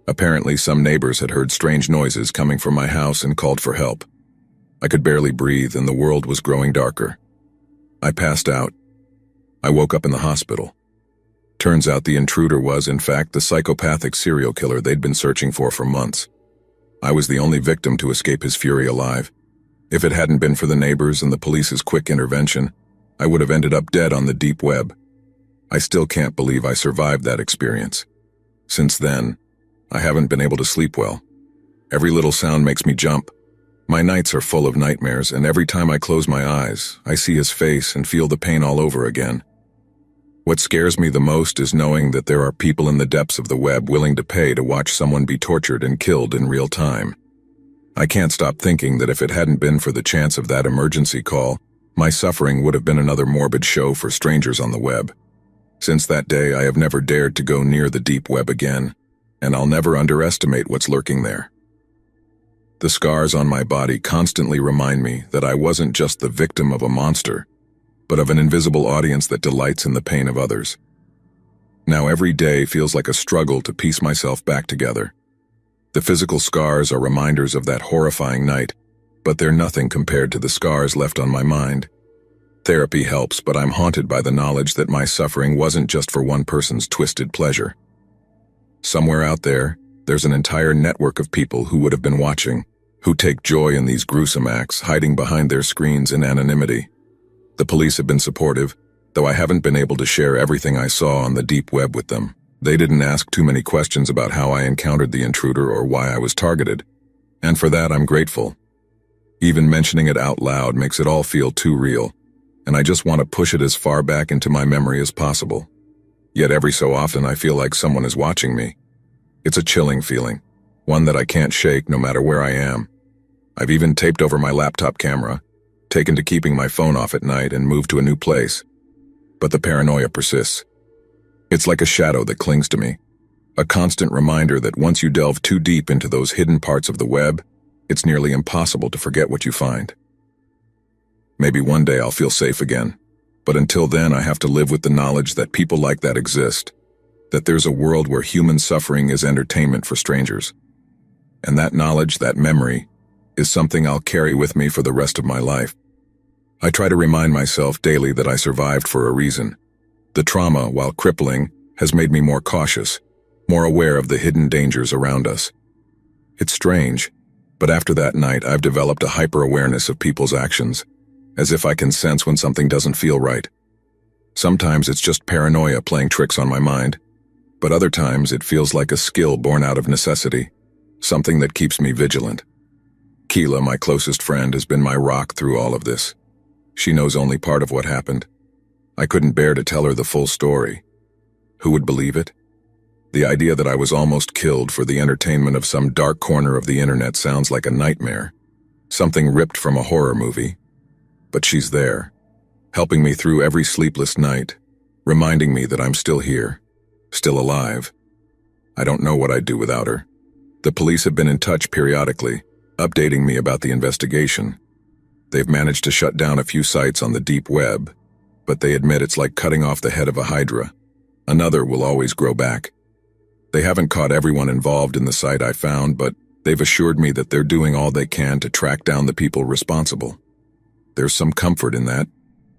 Apparently some neighbors had heard strange noises coming from my house and called for help. I could barely breathe and the world was growing darker. I passed out. I woke up in the hospital. Turns out the intruder was, in fact, the psychopathic serial killer they'd been searching for months. I was the only victim to escape his fury alive. If it hadn't been for the neighbors and the police's quick intervention, I would have ended up dead on the deep web. I still can't believe I survived that experience. Since then, I haven't been able to sleep well. Every little sound makes me jump. My nights are full of nightmares, and every time I close my eyes, I see his face and feel the pain all over again. What scares me the most is knowing that there are people in the depths of the web willing to pay to watch someone be tortured and killed in real time. I can't stop thinking that if it hadn't been for the chance of that emergency call, my suffering would have been another morbid show for strangers on the web. Since that day, I have never dared to go near the deep web again, and I'll never underestimate what's lurking there. The scars on my body constantly remind me that I wasn't just the victim of a monster, but of an invisible audience that delights in the pain of others. Now every day feels like a struggle to piece myself back together. The physical scars are reminders of that horrifying night, but they're nothing compared to the scars left on my mind. Therapy helps, but I'm haunted by the knowledge that my suffering wasn't just for one person's twisted pleasure. Somewhere out there, there's an entire network of people who would have been watching, who take joy in these gruesome acts, hiding behind their screens in anonymity. The police have been supportive, though I haven't been able to share everything I saw on the deep web with them. They didn't ask too many questions about how I encountered the intruder or why I was targeted, and for that I'm grateful. Even mentioning it out loud makes it all feel too real, and I just want to push it as far back into my memory as possible. Yet every so often I feel like someone is watching me. It's a chilling feeling, one that I can't shake no matter where I am. I've even taped over my laptop camera, taken to keeping my phone off at night, and moved to a new place. But the paranoia persists. It's like a shadow that clings to me, a constant reminder that once you delve too deep into those hidden parts of the web, it's nearly impossible to forget what you find. Maybe one day I'll feel safe again, but until then I have to live with the knowledge that people like that exist, that there's a world where human suffering is entertainment for strangers. And that knowledge, that memory, is something I'll carry with me for the rest of my life. I try to remind myself daily that I survived for a reason. The trauma, while crippling, has made me more cautious, more aware of the hidden dangers around us. It's strange, but after that night I've developed a hyper-awareness of people's actions, as if I can sense when something doesn't feel right. Sometimes it's just paranoia playing tricks on my mind, but other times it feels like a skill born out of necessity, something that keeps me vigilant. Keela, my closest friend, has been my rock through all of this. She knows only part of what happened. I couldn't bear to tell her the full story. Who would believe it? The idea that I was almost killed for the entertainment of some dark corner of the internet sounds like a nightmare, something ripped from a horror movie. But she's there, helping me through every sleepless night, reminding me that I'm still here, still alive. I don't know what I'd do without her. The police have been in touch periodically, updating me about the investigation. They've managed to shut down a few sites on the deep web, but they admit it's like cutting off the head of a hydra. Another will always grow back. They haven't caught everyone involved in the site I found, but they've assured me that they're doing all they can to track down the people responsible. There's some comfort in that,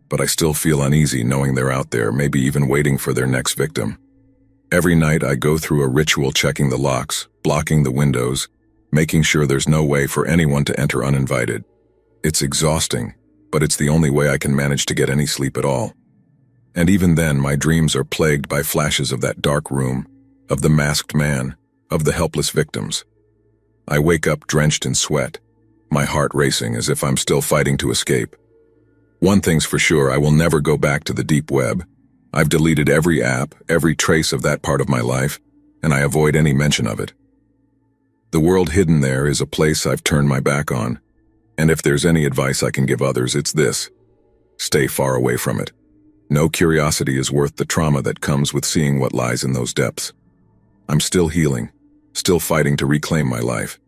but I still feel uneasy knowing they're out there, maybe even waiting for their next victim. Every night I go through a ritual checking the locks, blocking the windows, making sure there's no way for anyone to enter uninvited. It's exhausting, but it's the only way I can manage to get any sleep at all. And even then, my dreams are plagued by flashes of that dark room, of the masked man, of the helpless victims. I wake up drenched in sweat, my heart racing as if I'm still fighting to escape. One thing's for sure, I will never go back to the deep web. I've deleted every app, every trace of that part of my life, and I avoid any mention of it. The world hidden there is a place I've turned my back on, and if there's any advice I can give others, it's this: stay far away from it. No curiosity is worth the trauma that comes with seeing what lies in those depths. I'm still healing, still fighting to reclaim my life.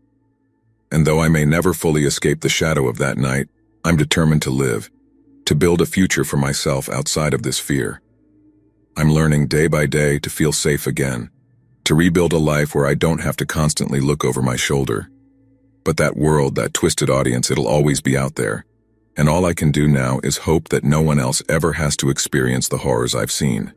And though I may never fully escape the shadow of that night, I'm determined to live, to build a future for myself outside of this fear. I'm learning day by day to feel safe again, to rebuild a life where I don't have to constantly look over my shoulder. But that world, that twisted audience, it'll always be out there. And all I can do now is hope that no one else ever has to experience the horrors I've seen.